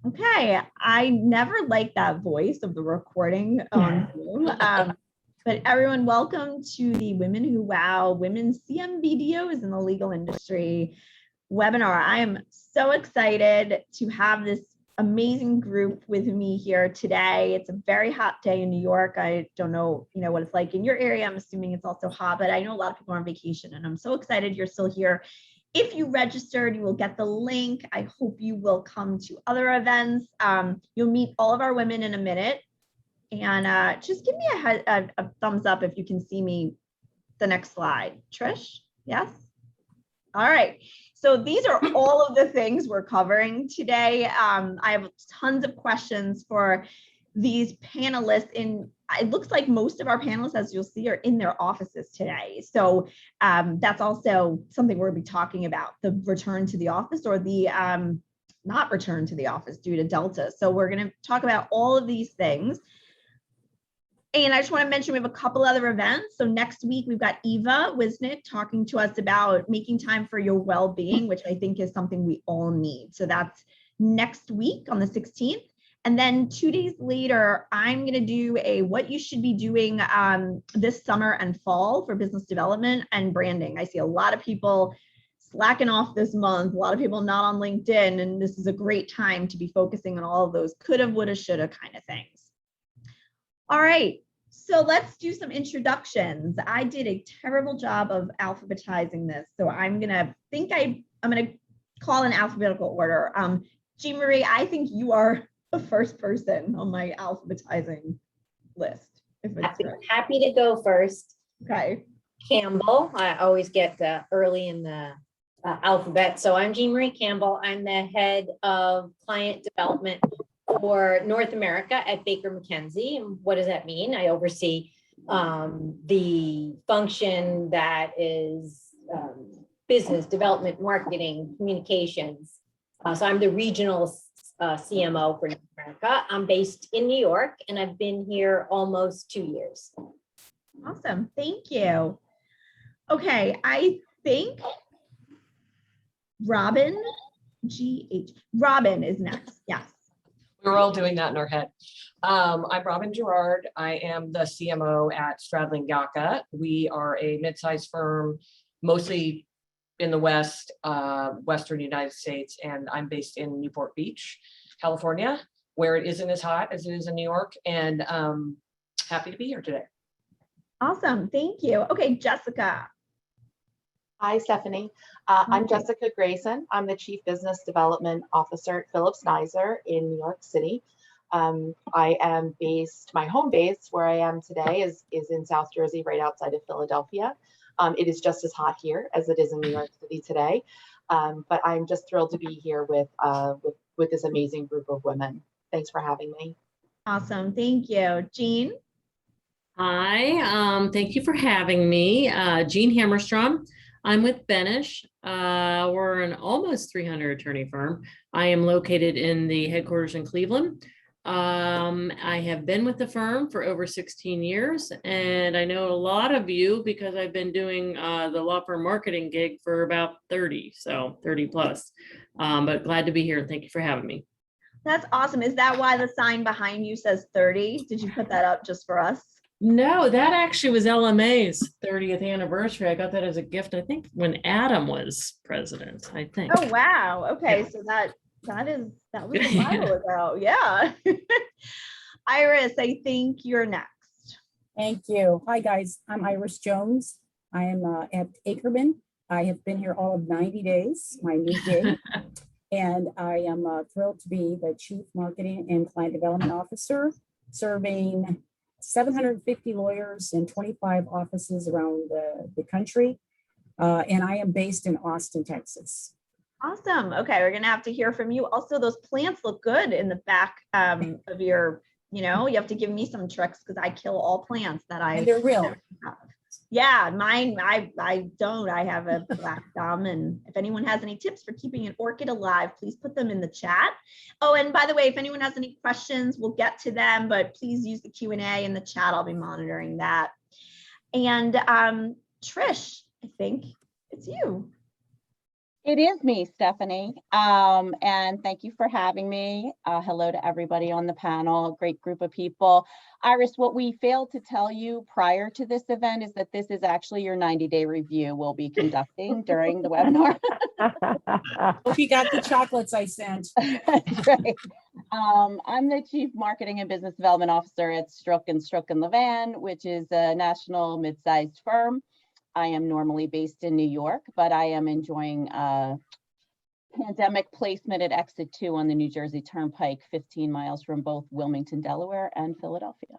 Okay, I never liked that voice of the recording on Zoom. But everyone, welcome to the Women Who Wow Women CMBDOs in the Legal Industry webinar. I am so excited to have this amazing group with me here today. It's a very hot day in New York. I don't know, what it's like in your area. I'm assuming it's also hot, but I know a lot of people are on vacation, and I'm so excited you're still here. If you registered, you will get the link. I hope you will come to other events. You'll meet all of our women in a minute. And just give me a thumbs up if you can see me the next slide. Trish, yes? All right. So these are all of the things we're covering today. I have tons of questions for these panelists. It looks like most of our panelists, as you'll see, are in their offices today. So that's also something we're going to be talking about, the return to the office or the not return to the office due to Delta. So we're going to talk about all of these things. And I just want to mention we have a couple other events. So next week, we've got Eva Wisnick talking to us about making time for your well-being, which I think is something we all need. So that's next week on the 16th. And then 2 days later, I'm going to do a what you should be doing this summer and fall for business development and branding. I see a lot of people slacking off this month, a lot of people not on LinkedIn, and this is a great time to be focusing on all of those coulda, woulda, shoulda kind of things. All right, so let's do some introductions. I did a terrible job of alphabetizing this, so I'm gonna call in alphabetical order. JeanMarie, I think you are the first person on my alphabetizing list. Happy to go first. Okay. Campbell, I always get early in the alphabet. So I'm JeanMarie Campbell. I'm the head of client development for North America at Baker McKenzie. And what does that mean? I oversee the function that is business development, marketing, communications. So I'm the regional CMO for North America. I'm based in New York, and I've been here almost 2 years. Awesome, thank you. Okay, I think Robin is next, yes. We're all doing that in our head. I'm Robin Gerard. I am the CMO at Stradling. We are a mid-sized firm, mostly in the Western United States, and I'm based in Newport Beach, California, where it isn't as hot as it is in New York, and happy to be here today. Awesome, thank you. Okay, Jessica. Hi, Stephanie. I'm Jessica Grayson. I'm the Chief Business Development Officer at Phillips Nizer in New York City. I am my home base where I am today is in South Jersey, right outside of Philadelphia. It is just as hot here as it is in New York City today. But I'm just thrilled to be here with this amazing group of women. Thanks for having me. Awesome, thank you. Jeanne? Hi, thank you for having me. Jeanne Hammerstrom. I'm with Benesch. We're an almost 300 attorney firm. I am located in the headquarters in Cleveland. I have been with the firm for over 16 years, and I know a lot of you because I've been doing the law firm marketing gig for about 30 plus. But glad to be here, and thank you for having me. That's awesome. Is that why the sign behind you says 30? Did you put that up just for us? No, that actually was LMA's 30th anniversary. I got that as a gift, I think, when Adam was president, I think. Oh, wow. Okay, yeah. So that was a while ago. Yeah. Iris, I think you're next. Thank you. Hi, guys. I'm Iris Jones. I am at Ackerman. I have been here all of 90 days, my new gig. And I am thrilled to be the Chief Marketing and Client Development Officer, serving 750 lawyers in 25 offices around the country. And I am based in Austin, Texas. Awesome. Okay, we're gonna have to hear from you. Also, those plants look good in the back of your, you have to give me some tricks because I kill all plants that I. And they're real. Have. Yeah, mine, I don't. I have a black thumb, and if anyone has any tips for keeping an orchid alive, please put them in the chat. Oh, and by the way, if anyone has any questions, we'll get to them, but please use the Q&A in the chat. I'll be monitoring that. And Trish, I think it's you. It is me, Stephanie. And thank you for having me. Hello to everybody on the panel, great group of people. Iris, what we failed to tell you prior to this event is that this is actually your 90-day review we'll be conducting during the webinar. Hope you got the chocolates I sent. That's right. I'm the Chief Marketing and Business Development Officer at Stroke and Levan, which is a national mid-sized firm. I am normally based in New York, but I am enjoying pandemic placement at Exit 2 on the New Jersey Turnpike, 15 miles from both Wilmington, Delaware and Philadelphia.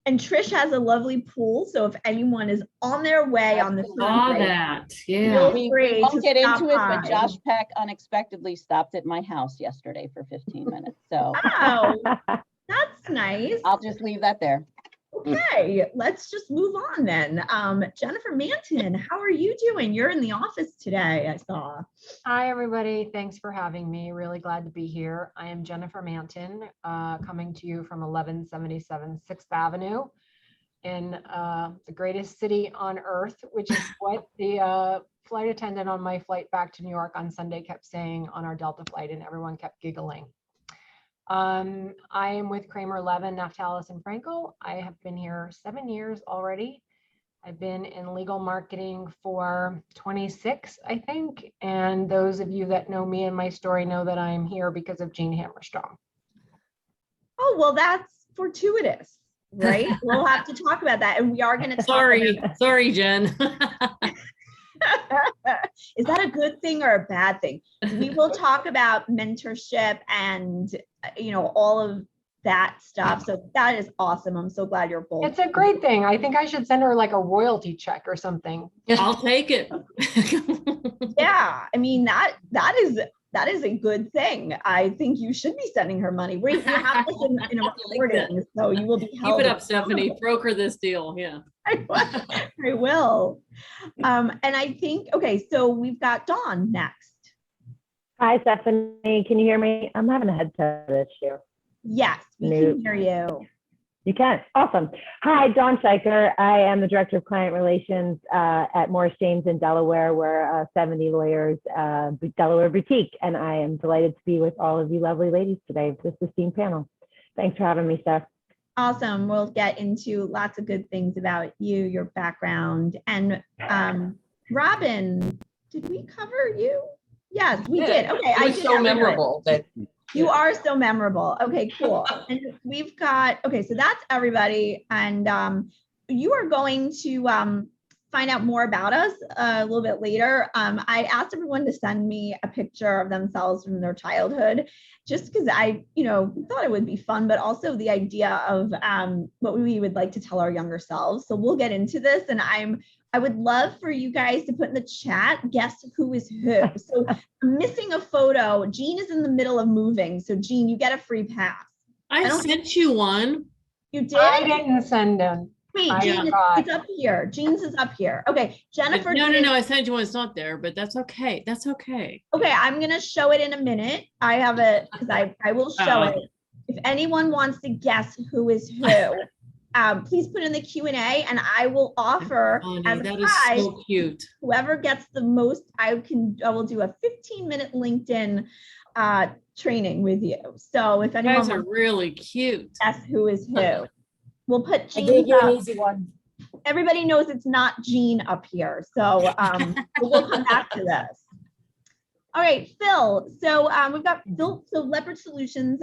And Trish has a lovely pool, so if anyone is on their way on the Saw Sunday, that, yeah. feel We free won't to get stop into it, but by. Josh Peck unexpectedly stopped at my house yesterday for 15 minutes. So Wow, that's nice. I'll just leave that there. Okay, let's just move on then. Jennifer Manton, how are you doing? You're in the office today, I saw. Hi, everybody. Thanks for having me. Really glad to be here. I am Jennifer Manton, coming to you from 1177 6th Avenue in the greatest city on earth, which is what the flight attendant on my flight back to New York on Sunday kept saying on our Delta flight, and everyone kept giggling. I am with Kramer Levin, Naftalis and Frankel. I have been here 7 years already. I've been in legal marketing for 26, I think. And those of you that know me and my story know that I'm here because of Jeanne Hammerstrom. Oh, well, that's fortuitous, right? We'll have to talk about that. And we are going to talk Sorry, Jen. Is that a good thing or a bad thing? We will talk about mentorship and, you know, all of that stuff. So that is awesome. I'm so glad you're both. It's a great thing. I think I should send her like a royalty check or something. I'll take it. Yeah, I mean, that is a good thing. I think you should be sending her money. We have this in a recording, so you will be held. Keep it up, Stephanie. Broker this deal. Yeah. I will. And I think, okay, so we've got Dawn next. Hi, Stephanie. Can you hear me? I'm having a headset issue. Yes, we can hear you. You can. Awesome. Hi, Dawn Scheiker. I am the Director of Client Relations at Morris James in Delaware. We're 70 lawyers, Delaware boutique, and I am delighted to be with all of you lovely ladies today for this esteemed panel. Thanks for having me, Steph. Awesome. We'll get into lots of good things about you, your background. And Robin, did we cover you? Yes, we did. Okay. It was so memorable that you are so memorable. Okay, cool. And we've got, okay, so that's everybody. And you are going to find out more about us a little bit later. I asked everyone to send me a picture of themselves from their childhood, just because I, thought it would be fun, but also the idea of what we would like to tell our younger selves. So we'll get into this, and I would love for you guys to put in the chat, guess who is who. So I'm missing a photo. Jeanne is in the middle of moving. So Jeanne, you get a free pass. I sent you one. You did? I didn't send them. Wait, Jeanne, it's up here. Jeanne's is up here. Okay, Jennifer. No, I sent you one. It's not there, but that's okay. That's okay. Okay, I'm gonna show it in a minute. I have it because I will show it. If anyone wants to guess who is who, please put in the Q&A, and I will offer as a prize, so cute. Whoever gets the most, I will do a 15-minute LinkedIn training with you. So if anyone guys are really cute. Guess who is who. We'll put Jeanne. I gave you an easy one. Everybody knows it's not Jeanne up here. So we'll come back to this. All right, Phil. So we've got Phil. So Leopard Solutions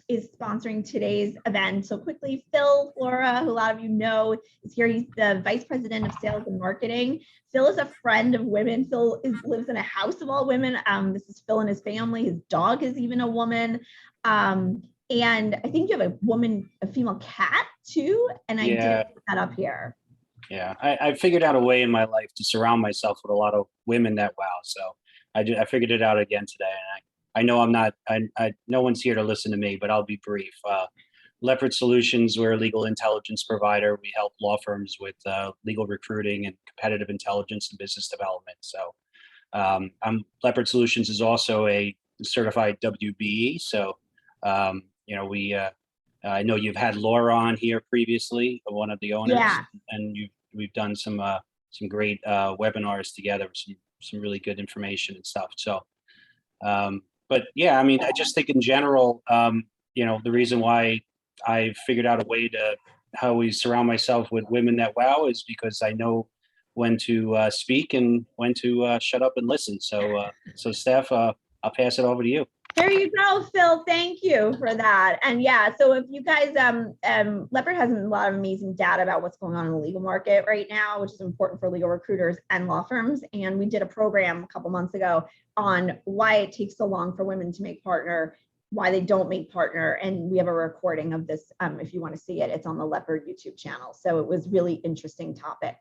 is sponsoring today's event. So quickly, Phil Flora, who a lot of you know, is here. He's the Vice President of Sales and Marketing. Phil is a friend of women. Phil lives in a house of all women. This is Phil and his family. His dog is even a woman. And I think you have a female cat too. And I didn't put that up here. Yeah, I figured out a way in my life to surround myself with a lot of women that wow. So I figured it out again today. And I know I'm not, no one's here to listen to me, but I'll be brief. Leopard Solutions, we're a legal intelligence provider. We help law firms with legal recruiting and competitive intelligence and business development. So Leopard Solutions is also a certified WBE. So, I know you've had Laura on here previously, one of the owners, and we've done some great webinars together with some some really good information and stuff. So, but yeah, I mean, I just think in general, you know, the reason why I figured out a way to how we surround myself with women that wow is because I know when to speak and when to shut up and listen. So, so Steph, I'll pass it over to you. There you go, Phil. Thank you for that. And yeah, so if you guys, Leopard has a lot of amazing data about what's going on in the legal market right now, which is important for legal recruiters and law firms. And we did a program a couple months ago on why it takes so long for women to make partner, why they don't make partner. And we have a recording of this. If you want to see it, it's on the Leopard YouTube channel. So it was really interesting topic.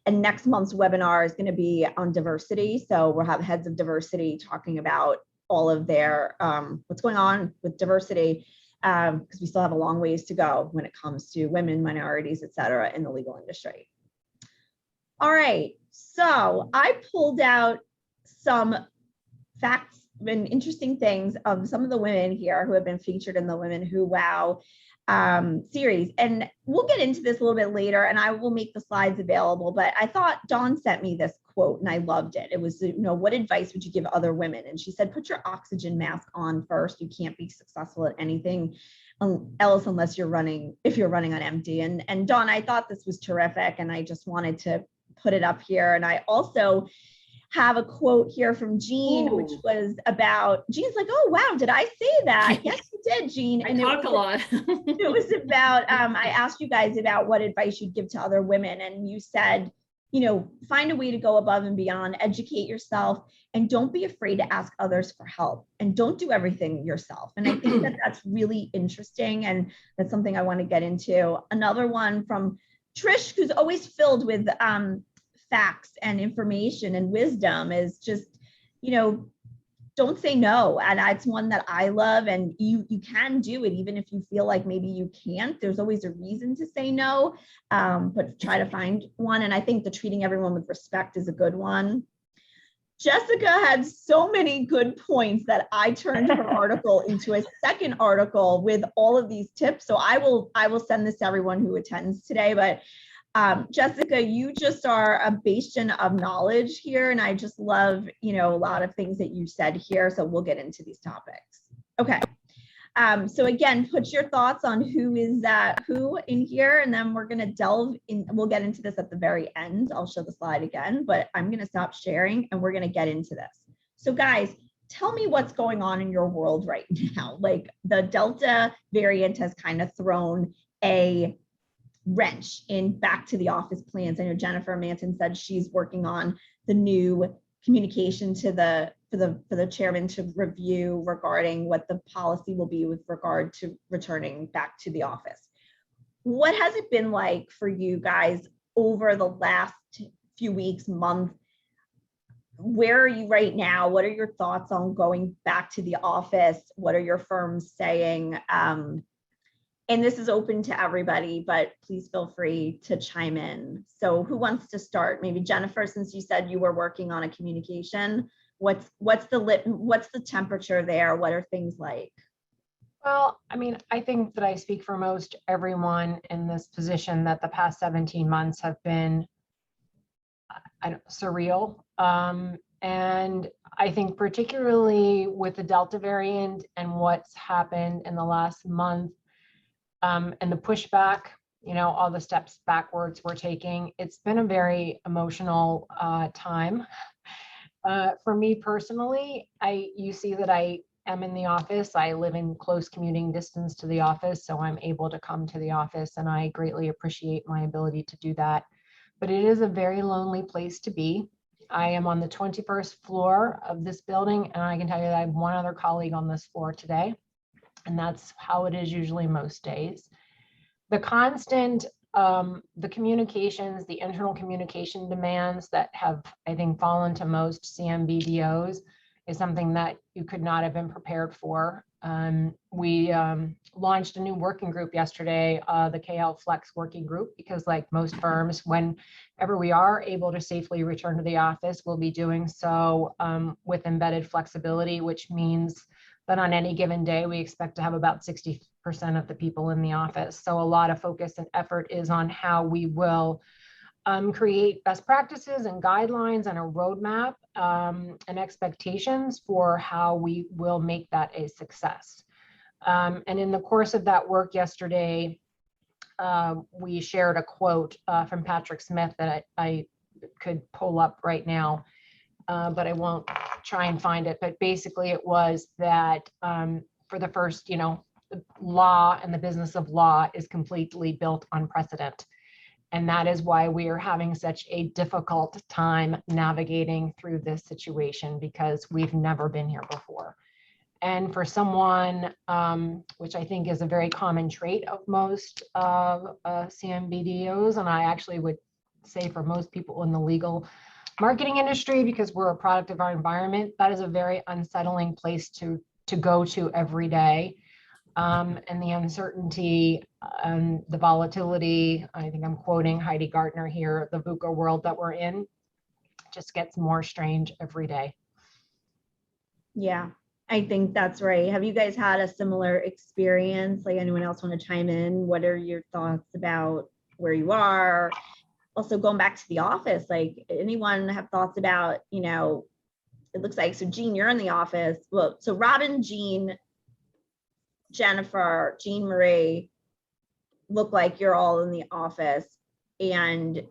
And next month's webinar is going to be on diversity. So we'll have heads of diversity talking about all of their what's going on with diversity, because we still have a long ways to go when it comes to women, minorities, et cetera, in the legal industry. All right, so I pulled out some facts and interesting things of some of the women here who have been featured in the Women Who Wow series. And we'll get into this a little bit later, and I will make the slides available, but I thought Dawn sent me this quote and I loved it. It was, you know, what advice would you give other women? And she said, put your oxygen mask on first. You can't be successful at anything else unless you're running, if you're running on empty. And Dawn, I thought this was terrific, and I just wanted to put it up here. And I also have a quote here from Jeanne, which was about, Jeanne's like, oh, wow, did I say that? Yes, you did, Jeanne. I talk a lot. It was about, I asked you guys about what advice you'd give to other women. And you said, you know, find a way to go above and beyond, educate yourself, and don't be afraid to ask others for help, and don't do everything yourself. And I think that that's really interesting. And that's something I want to get into. Another one from Trish, who's always filled with facts and information and wisdom, is just, you know, don't say no. And it's one that I love, and you can do it even if you feel like maybe you can't. There's always a reason to say no, but try to find one. And I think the treating everyone with respect is a good one. Jessica had so many good points that I turned her article into a second article with all of these tips. So I will send this to everyone who attends today. But Jessica, you just are a bastion of knowledge here, and I just love, you know, a lot of things that you said here. So we'll get into these topics. Okay. So again, put your thoughts on who is who in here, and then we're going to delve in. We'll get into this at the very end. I'll show the slide again, but I'm going to stop sharing and we're going to get into this. So guys, tell me what's going on in your world right now. Like, the Delta variant has kind of thrown a wrench in back to the office plans. I know Jennifer Manton said she's working on the new communication to for the chairman to review regarding what the policy will be with regard to returning back to the office. What has it been like for you guys over the last few weeks, month? Where are you right now? What are your thoughts on going back to the office? What are your firms saying? And this is open to everybody, but please feel free to chime in. So who wants to start? Maybe Jennifer, since you said you were working on a communication, what's the temperature there? What are things like? Well, I mean, I think that I speak for most everyone in this position that the past 17 months have been surreal. And I think particularly with the Delta variant and what's happened in the last month, and the pushback, you know, all the steps backwards we're taking, it's been a very emotional time. For me personally, you see that I am in the office. I live in close commuting distance to the office, so I'm able to come to the office, and I greatly appreciate my ability to do that. But it is a very lonely place to be. I am on the 21st floor of this building, and I can tell you that I have one other colleague on this floor today. And that's how it is usually most days. The constant, the communications, the internal communication demands that have, I think, fallen to most CMBDOs is something that you could not have been prepared for. We launched a new working group yesterday, the KL Flex working group, because like most firms, whenever we are able to safely return to the office, we'll be doing so with embedded flexibility, which means that on any given day, we expect to have about 60% of the people in the office. So a lot of focus and effort is on how we will create best practices and guidelines and a roadmap and expectations for how we will make that a success. And in the course of that work yesterday, we shared a quote from Patrick Smith that I could pull up right now, but I won't try and find it. But basically it was that for the first, the law and the business of law is completely built on precedent. And that is why we are having such a difficult time navigating through this situation, because we've never been here before. And for someone, which I think is a very common trait of most of CMBDOs, and I actually would say for most people in the legal marketing industry, because we're a product of our environment, that is a very unsettling place to go to every day. And the uncertainty and the volatility, I think I'm quoting Heidi Gardner here, the VUCA world that we're in just gets more strange every day. Yeah, I think that's right. Have you guys had a similar experience? Like, anyone else want to chime in? What are your thoughts about where you are? Also going back to the office, like, anyone have thoughts about, it looks like, so Jeanne, you're in the office. Well, so Robin, Jeanne, Jennifer, JeanMarie, look like you're all in the office, and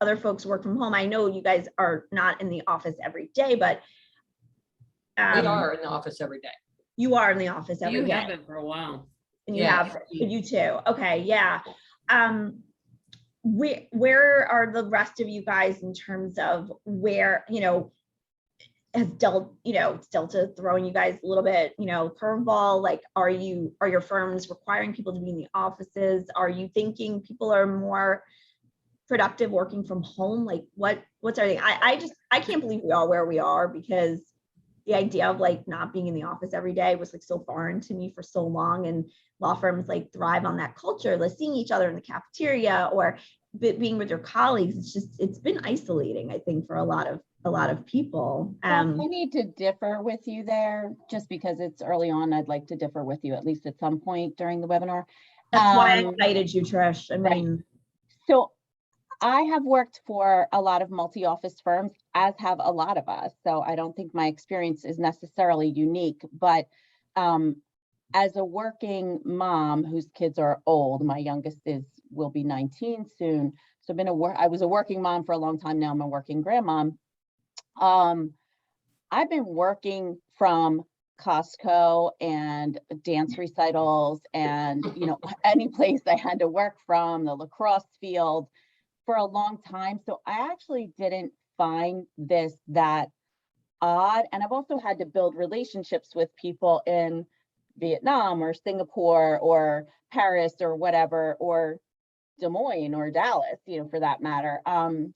other folks work from home. I know you guys are not in the office every day, but We are in the office every day. you are in the office every day. You have been for a while. And you Yeah. have, you too. Okay, yeah. Where are the rest of you guys in terms of where, has Delta throwing you guys a little bit, curveball? Like, are your firms requiring people to be in the offices? Are you thinking people are more productive working from home? Like, what's everything? I can't believe we are where we are, because the idea of like not being in the office every day was like so foreign to me for so long. And law firms like thrive on that culture, like seeing each other in the cafeteria or being with your colleagues. It's been isolating, I think, for a lot of people. I need to differ with you there, just because it's early on. I'd like to differ with you at least at some point during the webinar. That's why I invited you, Trish. I mean, right. So I have worked for a lot of multi-office firms, as have a lot of us. So I don't think my experience is necessarily unique, but as a working mom whose kids are old, my youngest will be 19 soon. So I was a working mom for a long time. Now I'm a working grandmom. I've been working from Costco and dance recitals and, any place I had to work from, the lacrosse field, for a long time. So I actually didn't find this that odd. And I've also had to build relationships with people in Vietnam or Singapore or Paris or whatever, or Des Moines or Dallas, for that matter. Some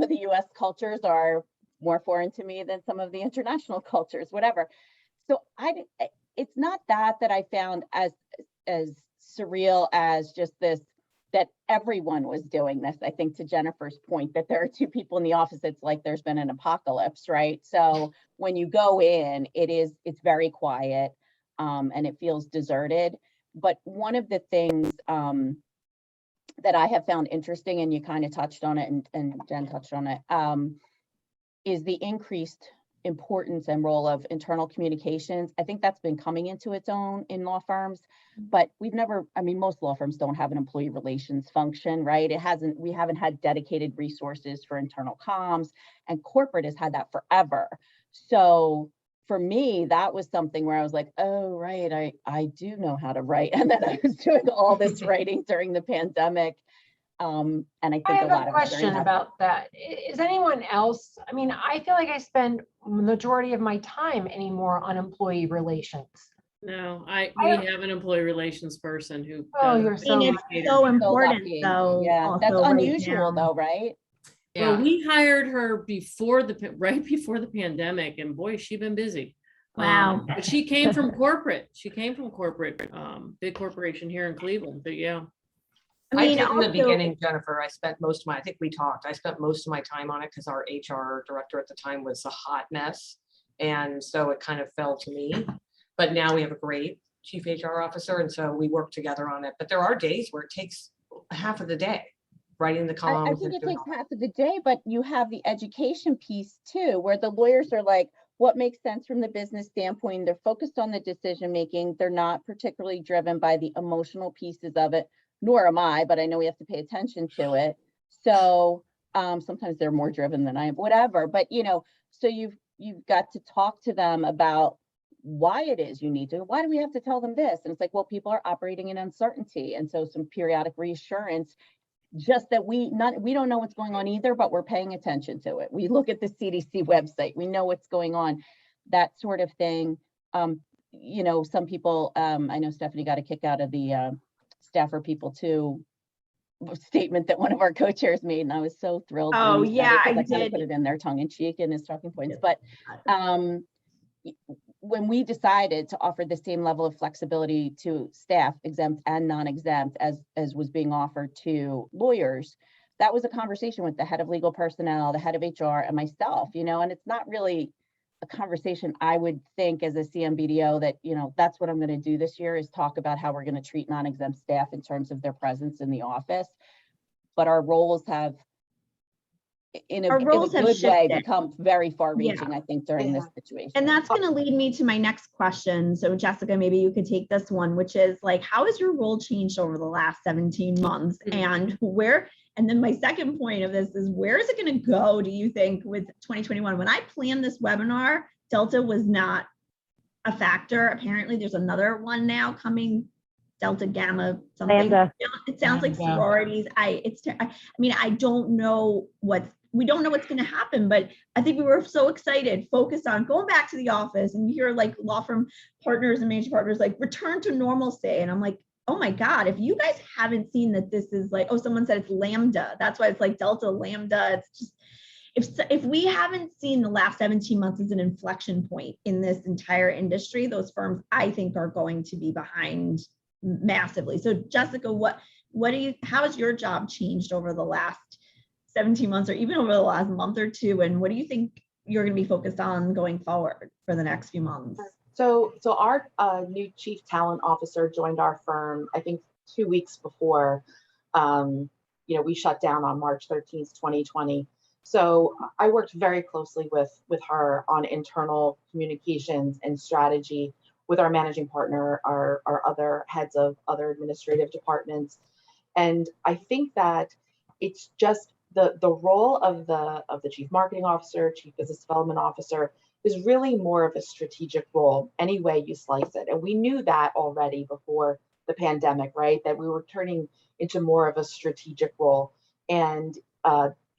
of the US cultures are more foreign to me than some of the international cultures, whatever. So it's not that I found as surreal as just this, that everyone was doing this. I think, to Jennifer's point, that there are two people in the office, it's like there's been an apocalypse, right? So when you go in, it's very quiet, and it feels deserted. But one of the things that I have found interesting, and you kind of touched on it, and Jen touched on it, is the increased importance and role of internal communications. I think that's been coming into its own in law firms, but most law firms don't have an employee relations function, right? We haven't had dedicated resources for internal comms, and corporate has had that forever. So for me, that was something where I was like, oh, right, I do know how to write. And then I was doing all this writing during the pandemic. And I think I have a lot a of question about that. Is anyone else? I mean, I feel like I spend the majority of my time anymore on employee relations. No, we have an employee relations person who. Oh, does you're it. so it's so important. lucky. So Yeah, that's also right unusual now. though, right? Well, we hired her right before the pandemic, and boy, she's been busy. Wow. But she came from corporate. Big corporation here in Cleveland. But yeah. I did in the beginning, Jennifer. I spent most of my time on it because our HR director at the time was a hot mess. And so it kind of fell to me. But now we have a great chief HR officer. And so we work together on it. But there are days where it takes half of the day. writing the I columns. think and it doing takes all that. half of the day, but you have the education piece too, where the lawyers are like, what makes sense from the business standpoint? They're focused on the decision making. They're not particularly driven by the emotional pieces of it, nor am I, but I know we have to pay attention to it. So sometimes they're more driven than I am, whatever. But so you've got to talk to them about why it is you need to. Why do we have to tell them this? And it's like, well, people are operating in uncertainty, and so some periodic reassurance. Just that we don't know what's going on either, but we're paying attention to it. We look at the CDC website, we know what's going on, that sort of thing. Some people, I know Stephanie got a kick out of the staffer people too statement that one of our co-chairs made, and I was so thrilled. Oh yeah, I kind of did. put it in there tongue in cheek in his talking points, but when we decided to offer the same level of flexibility to staff, exempt and non-exempt, as was being offered to lawyers, that was a conversation with the head of legal personnel, the head of HR, and myself, and it's not really a conversation I would think as a CMBDO that, that's what I'm going to do this year, is talk about how we're going to treat non-exempt staff in terms of their presence in the office. But our roles have, in a good way, become very far-reaching, I think, during this situation. And that's going to lead me to my next question. So Jessica, maybe you could take this one, which is like, how has your role changed over the last 17 months? And then my second point of this is, where is it going to go, do you think, with 2021? When I planned this webinar, Delta was not a factor. Apparently there's another one now coming, Delta, Gamma, something. Lambda. It sounds like sororities. We don't know what's going to happen, but I think we were so excited, focused on going back to the office, and you hear like law firm partners and managing partners like return to normalcy. And I'm like, oh my God, if you guys haven't seen that this is like, oh, someone said it's Lambda. That's why it's like Delta, Lambda. It's just, if we haven't seen the last 17 months as an inflection point in this entire industry, those firms, I think, are going to be behind massively. So Jessica, how has your job changed over the last 17 months, or even over the last month or two? And what do you think you're going to be focused on going forward for the next few months? So our new chief talent officer joined our firm, I think 2 weeks before, we shut down on March 13th, 2020. So I worked very closely with her on internal communications and strategy with our managing partner, our other heads of other administrative departments. And I think that it's just the role of the chief marketing officer, chief business development officer, is really more of a strategic role, any way you slice it. And we knew that already before the pandemic, right? That we were turning into more of a strategic role, and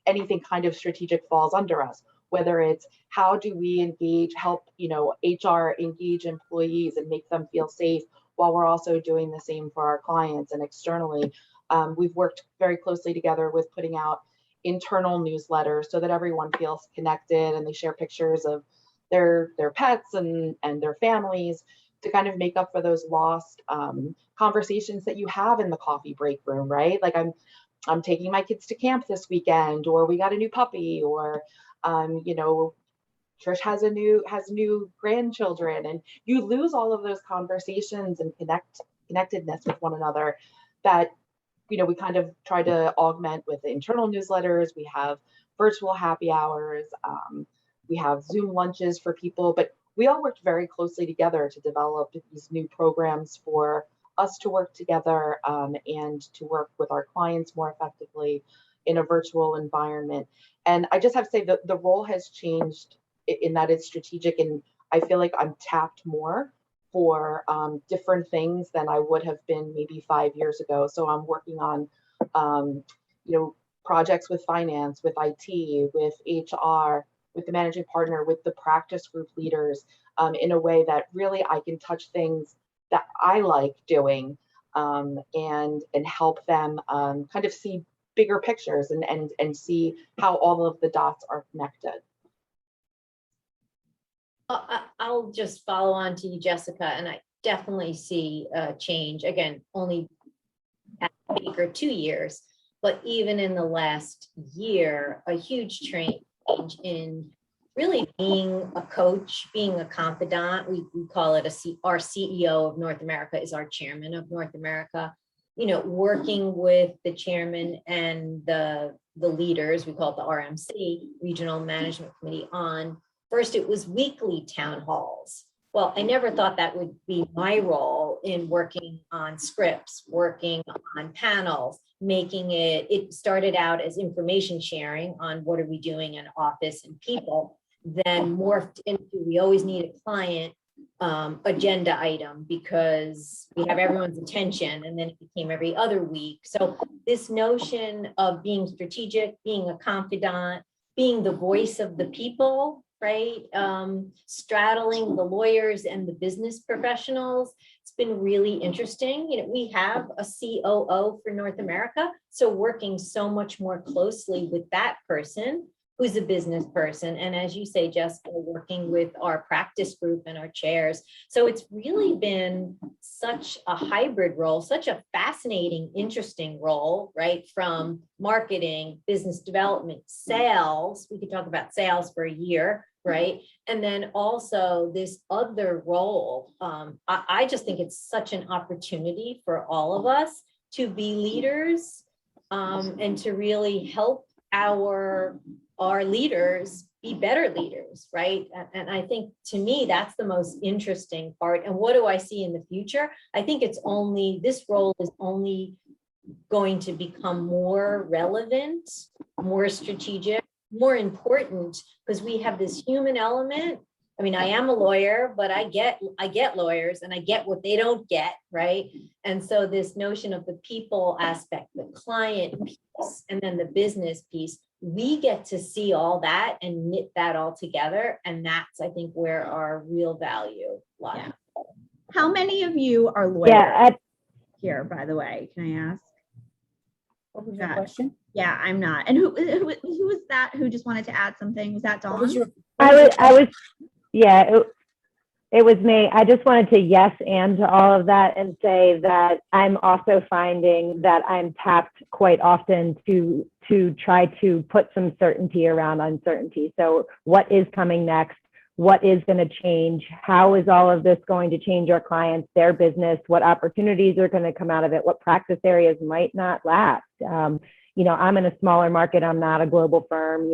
anything kind of strategic falls under us. Whether it's how do we help HR engage employees and make them feel safe, while we're also doing the same for our clients and externally. We've worked very closely together with putting out internal newsletters so that everyone feels connected, and they share pictures of their pets and their families, to kind of make up for those lost conversations that you have in the coffee break room, right? Like I'm taking my kids to camp this weekend, or we got a new puppy, or Trish has new grandchildren, and you lose all of those conversations and connectedness with one another that we kind of try to augment with internal newsletters. We have virtual happy hours. We have Zoom lunches for people, but we all worked very closely together to develop these new programs for us to work together and to work with our clients more effectively in a virtual environment. And I just have to say that the role has changed in that it's strategic, and I feel like I'm tapped more for different things than I would have been maybe 5 years ago. So I'm working on, projects with finance, with IT, with HR, with the managing partner, with the practice group leaders, in a way that really I can touch things that I like doing, and help them kind of see bigger pictures and see how all of the dots are connected. I'll just follow on to you, Jessica, and I definitely see a change. Again, only at Baker 2 years, but even in the last year, a huge change in really being a coach, being a confidant. We call it our CEO of North America is our chairman of North America. working with the chairman and the leaders, we call it the RMC, Regional Management Committee, on first it was weekly town halls. Well, I never thought that would be my role in working on scripts, working on panels, making it started out as information sharing on what are we doing in office and people, then morphed into we always need a client agenda item because we have everyone's attention, and then it became every other week. So this notion of being strategic, being a confidant, being the voice of the people, right? Straddling the lawyers and the business professionals. It's been really interesting. We have a COO for North America. So working so much more closely with that person who's a business person. And as you say, Jessica, working with our practice group and our chairs. So it's really been such a hybrid role, such a fascinating, interesting role, right? From marketing, business development, sales. We could talk about sales for a year, right? And then also this other role. I just think it's such an opportunity for all of us to be leaders and to really help our leaders be better leaders, right? And I think to me, that's the most interesting part. And what do I see in the future? I think this role is only going to become more relevant, more strategic, more important, because we have this human element. I mean, I am a lawyer, but I get lawyers and I get what they don't get, right? And so this notion of the people aspect, the client piece, and then the business piece, we get to see all that and knit that all together. And that's, I think, where our real value lies. Yeah. How many of you are lawyers here, by the way? Can I ask? What was your question? Yeah, I'm not. And who was that who just wanted to add something? Was that Dawn? It was me. I just wanted to yes and to all of that and say that I'm also finding that I'm tapped quite often to try to put some certainty around uncertainty. So what is coming next? What is going to change? How is all of this going to change our clients, their business? What opportunities are going to come out of it? What practice areas might not last? I'm in a smaller market. I'm not a global firm.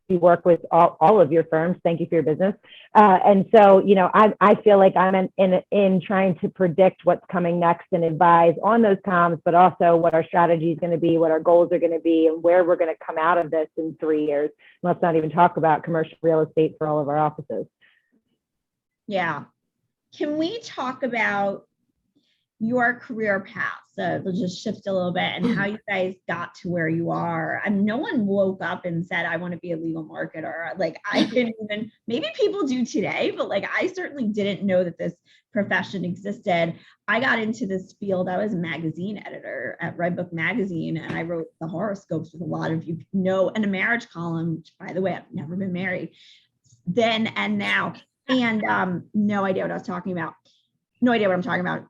We work with all of your firms. Thank you for your business. And so, I feel like I'm in trying to predict what's coming next and advise on those comms, but also what our strategy is going to be, what our goals are going to be, and where we're going to come out of this in 3 years. Let's not even talk about commercial real estate for all of our offices. Yeah. Can we talk about your career path? So we'll just shift a little bit and how you guys got to where you are. No one woke up and said, I want to be a legal marketer. Like I didn't even, maybe people do today, but like I certainly didn't know that this profession existed. I got into this field. I was a magazine editor at Redbook Magazine, and I wrote the horoscopes, with a lot of you know, and a marriage column, which, by the way, I've never been married then and now. And no idea what I was talking about. No idea what I'm talking about.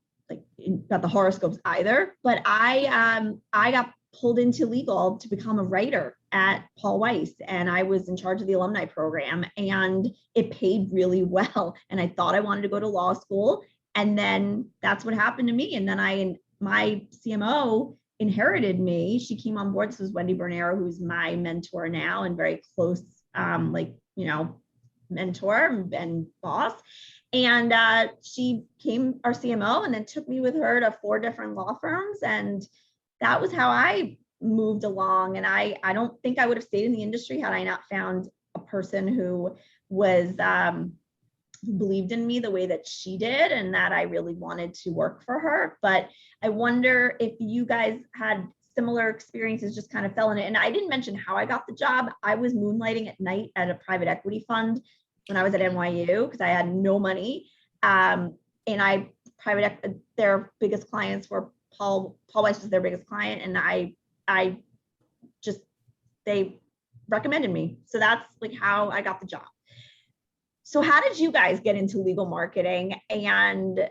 About the horoscopes either, but I got pulled into legal to become a writer at Paul Weiss, and I was in charge of the alumni program, and it paid really well. And I thought I wanted to go to law school, and then that's what happened to me. And then my CMO inherited me. She came on board. This was Wendy Bernero, who's my mentor now and very close, mentor and boss. And she became our CMO and then took me with her to 4 different law firms. And that was how I moved along. And I don't think I would have stayed in the industry had I not found a person who was who believed in me the way that she did, and that I really wanted to work for her. But I wonder if you guys had similar experiences, just kind of fell in it. And I didn't mention how I got the job. I was moonlighting at night at a private equity fund when I was at NYU, because I had no money. And their biggest clients were Paul Weiss was their biggest client. And they recommended me. So that's like how I got the job. So how did you guys get into legal marketing? And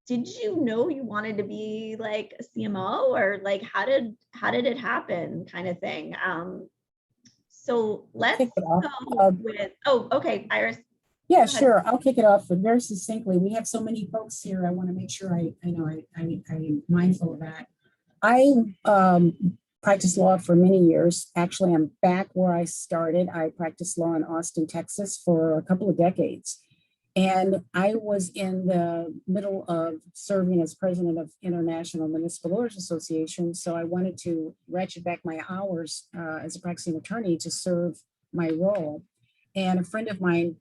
did you know you wanted to be like a CMO, or like, how did it happen, kind of thing? So let's go with, okay, Iris. Yeah, sure. I'll kick it off very succinctly. We have so many folks here. I want to make sure I'm mindful of that. I practiced law for many years. Actually, I'm back where I started. I practiced law in Austin, Texas for a couple of decades. And I was in the middle of serving as president of International Municipal Lawyers Association. So I wanted to ratchet back my hours as a practicing attorney to serve my role. And a friend of mine,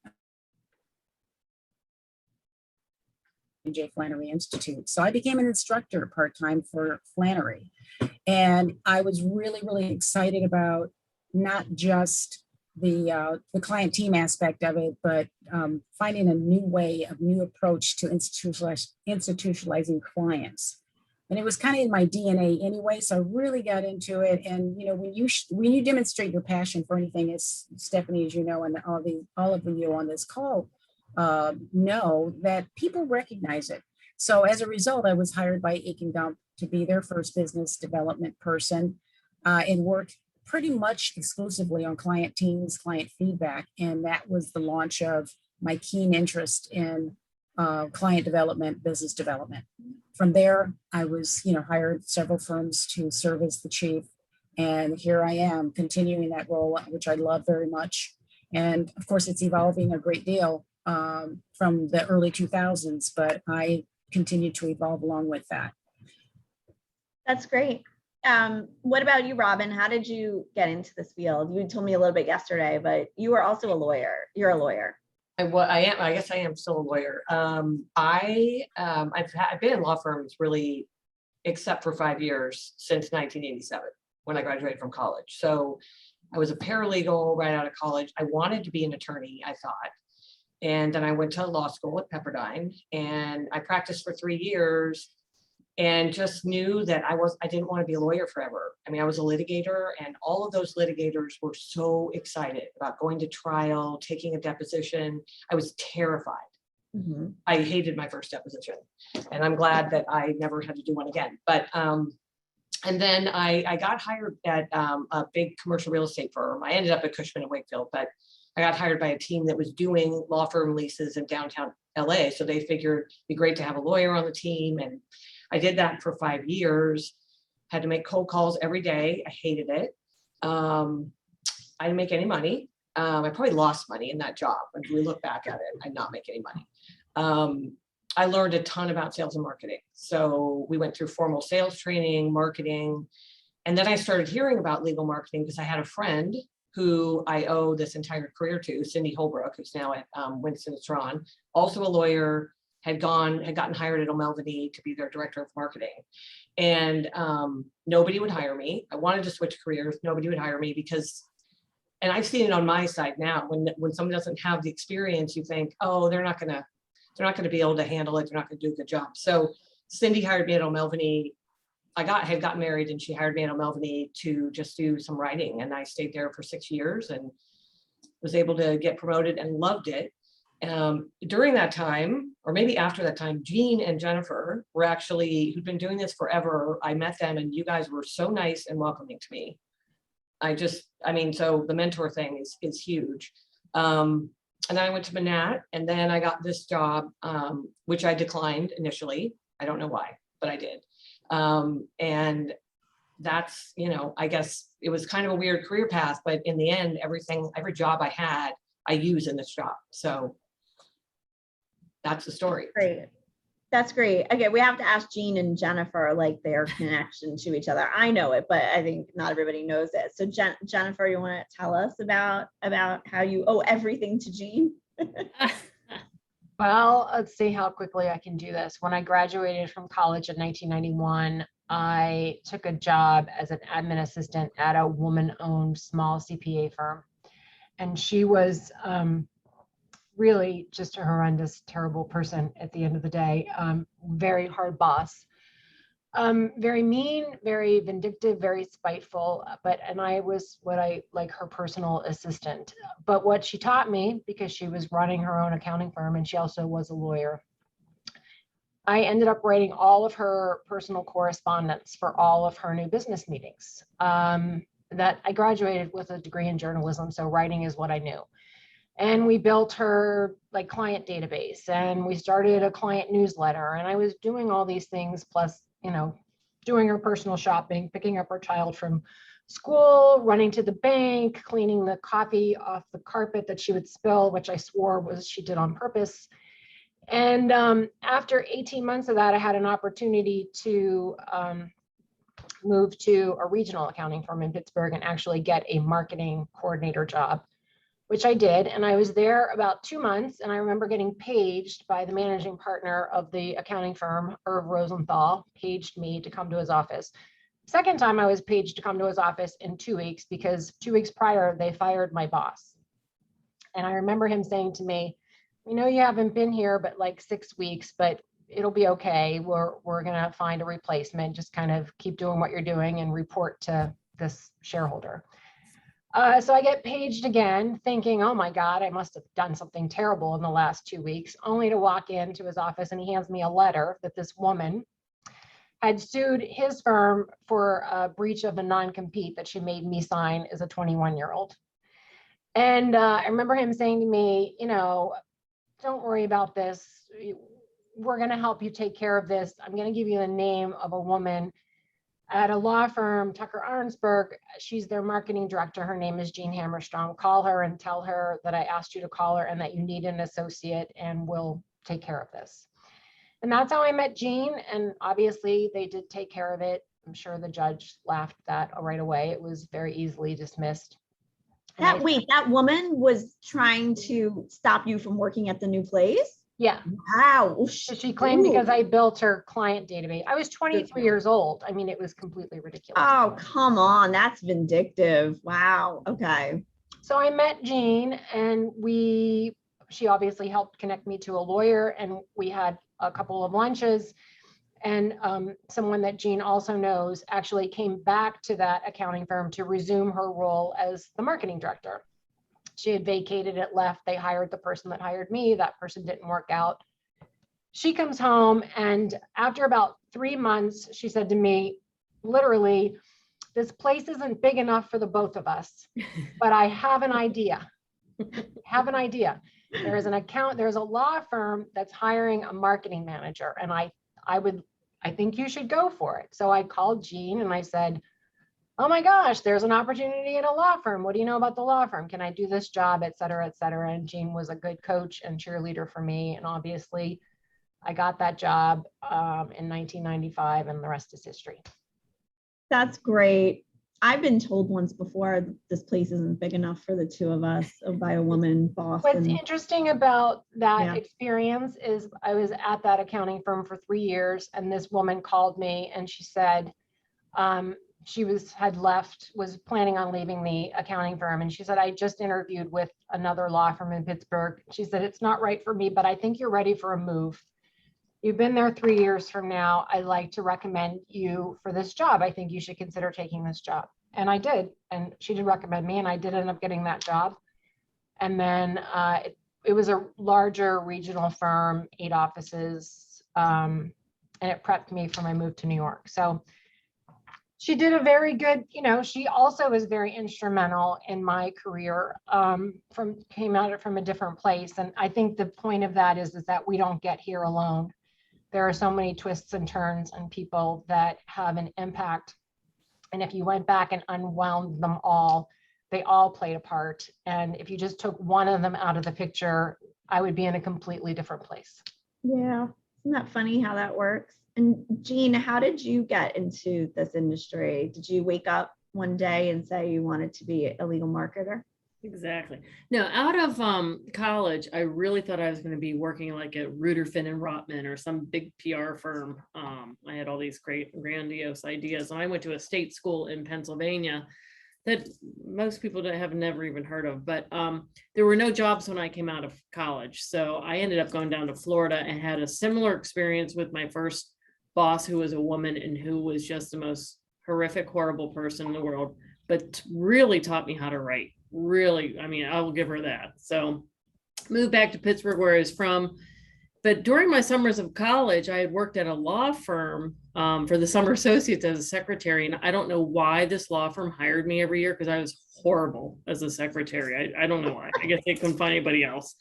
J. Flannery Institute. So I became an instructor part-time for Flannery. And I was really, really excited about not just the client team aspect of it, but finding a new approach to institutionalizing clients. And it was kind of in my DNA anyway, so I really got into it. And when you demonstrate your passion for anything, as Stephanie, as you know, and all of you on this call know that people recognize it. So as a result, I was hired by Aiken Gump to be their first business development person and worked pretty much exclusively on client teams, client feedback. And that was the launch of my keen interest in client development, business development. From there, I was, hired several firms to serve as the chief. And here I am continuing that role, which I love very much. And of course, it's evolving a great deal from the early 2000s, but I continue to evolve along with that. That's great. What about you, Robin? How did you get into this field? You told me a little bit yesterday, but you are also a lawyer. You're a lawyer. I guess I am still a lawyer. I've been in law firms really, except for 5 years, since 1987, when I graduated from college. So I was a paralegal right out of college. I wanted to be an attorney, I thought. And then I went to law school at Pepperdine, and I practiced for 3 years and just knew that I didn't want to be a lawyer forever. I mean, I was a litigator, and all of those litigators were so excited about going to trial, taking a deposition. I was terrified. Mm-hmm. I hated my first deposition, and I'm glad that I never had to do one again. But and then I got hired at a big commercial real estate firm. I ended up at Cushman & Wakefield, but I got hired by a team that was doing law firm leases in downtown LA. So they figured it'd be great to have a lawyer on the team. And I did that for 5 years, had to make cold calls every day. I hated it. I didn't make any money. I probably lost money in that job. When we look back at it, I did not make any money. I learned a ton about sales and marketing. So we went through formal sales training, marketing, and then I started hearing about legal marketing because I had a friend who I owe this entire career to, Cindy Holbrook, who's now at Winston & Strawn, also a lawyer, had gotten hired at O'Melveny to be their director of marketing. And nobody would hire me. I wanted to switch careers. Nobody would hire me because, and I've seen it on my side now, when someone doesn't have the experience, you think, oh, they're not gonna be able to handle it. They're not gonna do a good job. So Cindy hired me at O'Melveny. I had gotten married, and she hired me at O'Melveny to just do some writing. And I stayed there for 6 years and was able to get promoted and loved it. During that time, or maybe after that time, Jeanne and Jennifer were actually, who'd been doing this forever. I met them, and you guys were so nice and welcoming to me. So the mentor thing is huge. And then I went to Manat, and then I got this job, which I declined initially. I don't know why, but I did. And that's, I guess it was kind of a weird career path, but in the end, every job I had, I use in this job. So that's the story. Great. That's great. Okay, we have to ask Jeanne and Jennifer, like their connection to each other. I know it, but I think not everybody knows it. So Jennifer, you want to tell us about how you owe everything to Jeanne? Well, let's see how quickly I can do this. When I graduated from college in 1991, I took a job as an admin assistant at a woman-owned small CPA firm. And she was really just a horrendous, terrible person at the end of the day. Very hard boss. Very mean, very vindictive, very spiteful, and I was like her personal assistant. But what she taught me, because she was running her own accounting firm and she also was a lawyer, I ended up writing all of her personal correspondence for all of her new business meetings. That I graduated with a degree in journalism, so writing is what I knew. And we built her like client database, and we started a client newsletter, and I was doing all these things, plus, doing her personal shopping, picking up her child from school, running to the bank, cleaning the coffee off the carpet that she would spill, which I swore she did on purpose. And after 18 months of that, I had an opportunity to move to a regional accounting firm in Pittsburgh and actually get a marketing coordinator job, which I did. And I was there about 2 months. And I remember getting paged by the managing partner of the accounting firm, Irv Rosenthal, paged me to come to his office. Second time I was paged to come to his office in 2 weeks, because 2 weeks prior, they fired my boss. And I remember him saying to me, you haven't been here but like 6 weeks, but it'll be okay. We're going to find a replacement. Just kind of keep doing what you're doing and report to this shareholder. So I get paged again, thinking, oh my God, I must have done something terrible in the last 2 weeks, only to walk into his office and he hands me a letter that this woman had sued his firm for a breach of a non-compete that she made me sign as a 21-year-old. And I remember him saying to me, don't worry about this. We're going to help you take care of this. I'm going to give you the name of a woman at a law firm, Tucker Arnsberg. She's their marketing director. Her name is Jeanne Hammerstrom. Call her and tell her that I asked you to call her and that you need an associate, and we'll take care of this. And that's how I met Jeanne. And obviously they did take care of it. I'm sure the judge laughed that right away. It was very easily dismissed. That woman was trying to stop you from working at the new place? Yeah. Wow. She claimed because I built her client database. I was 23 years old. I mean, it was completely ridiculous. Oh, come on. That's vindictive. Wow. Okay. So I met Jeanne, and she obviously helped connect me to a lawyer, and we had a couple of lunches. And someone that Jeanne also knows actually came back to that accounting firm to resume her role as the marketing director. She had vacated it, left. They hired the person that hired me. That person didn't work out. She comes home, and after about 3 months, she said to me, literally, this place isn't big enough for the both of us, but I have an idea. There's a law firm that's hiring a marketing manager, and I think you should go for it. So I called Jeanne and I said, oh my gosh, there's an opportunity at a law firm. What do you know about the law firm? Can I do this job, et cetera, et cetera. And Jeanne was a good coach and cheerleader for me. And obviously I got that job in 1995, and the rest is history. That's great. I've been told once before, this place isn't big enough for the two of us, by a woman boss. What's interesting about that experience is I was at that accounting firm for 3 years, and this woman called me and she said, she had left, was planning on leaving the accounting firm. And she said, I just interviewed with another law firm in Pittsburgh. She said, it's not right for me, but I think you're ready for a move. You've been there 3 years from now. I'd like to recommend you for this job. I think you should consider taking this job. And I did. And she did recommend me, and I did end up getting that job. And then it was a larger regional firm, 8 offices, and it prepped me for my move to New York. So she did a very good, she also was very instrumental in my career, came at it from a different place. And I think the point of that is that we don't get here alone. There are so many twists and turns and people that have an impact. And if you went back and unwound them all, they all played a part. And if you just took one of them out of the picture, I would be in a completely different place. Yeah. Isn't that funny how that works? And Jeanne, how did you get into this industry? Did you wake up one day and say you wanted to be a legal marketer? Exactly. No, out of college, I really thought I was going to be working like at Reuter, Finn and Rotman or some big PR firm. I had all these great grandiose ideas, and I went to a state school in Pennsylvania that most people have never even heard of, but there were no jobs when I came out of college. So I ended up going down to Florida and had a similar experience with my first boss, who was a woman and who was just the most horrific, horrible person in the world, but really taught me how to write. Really, I mean, I will give her that. So moved back to Pittsburgh, where I was from. But during my summers of college, I had worked at a law firm for the summer associates as a secretary. And I don't know why this law firm hired me every year because I was horrible as a secretary. I don't know why. I guess they couldn't find anybody else.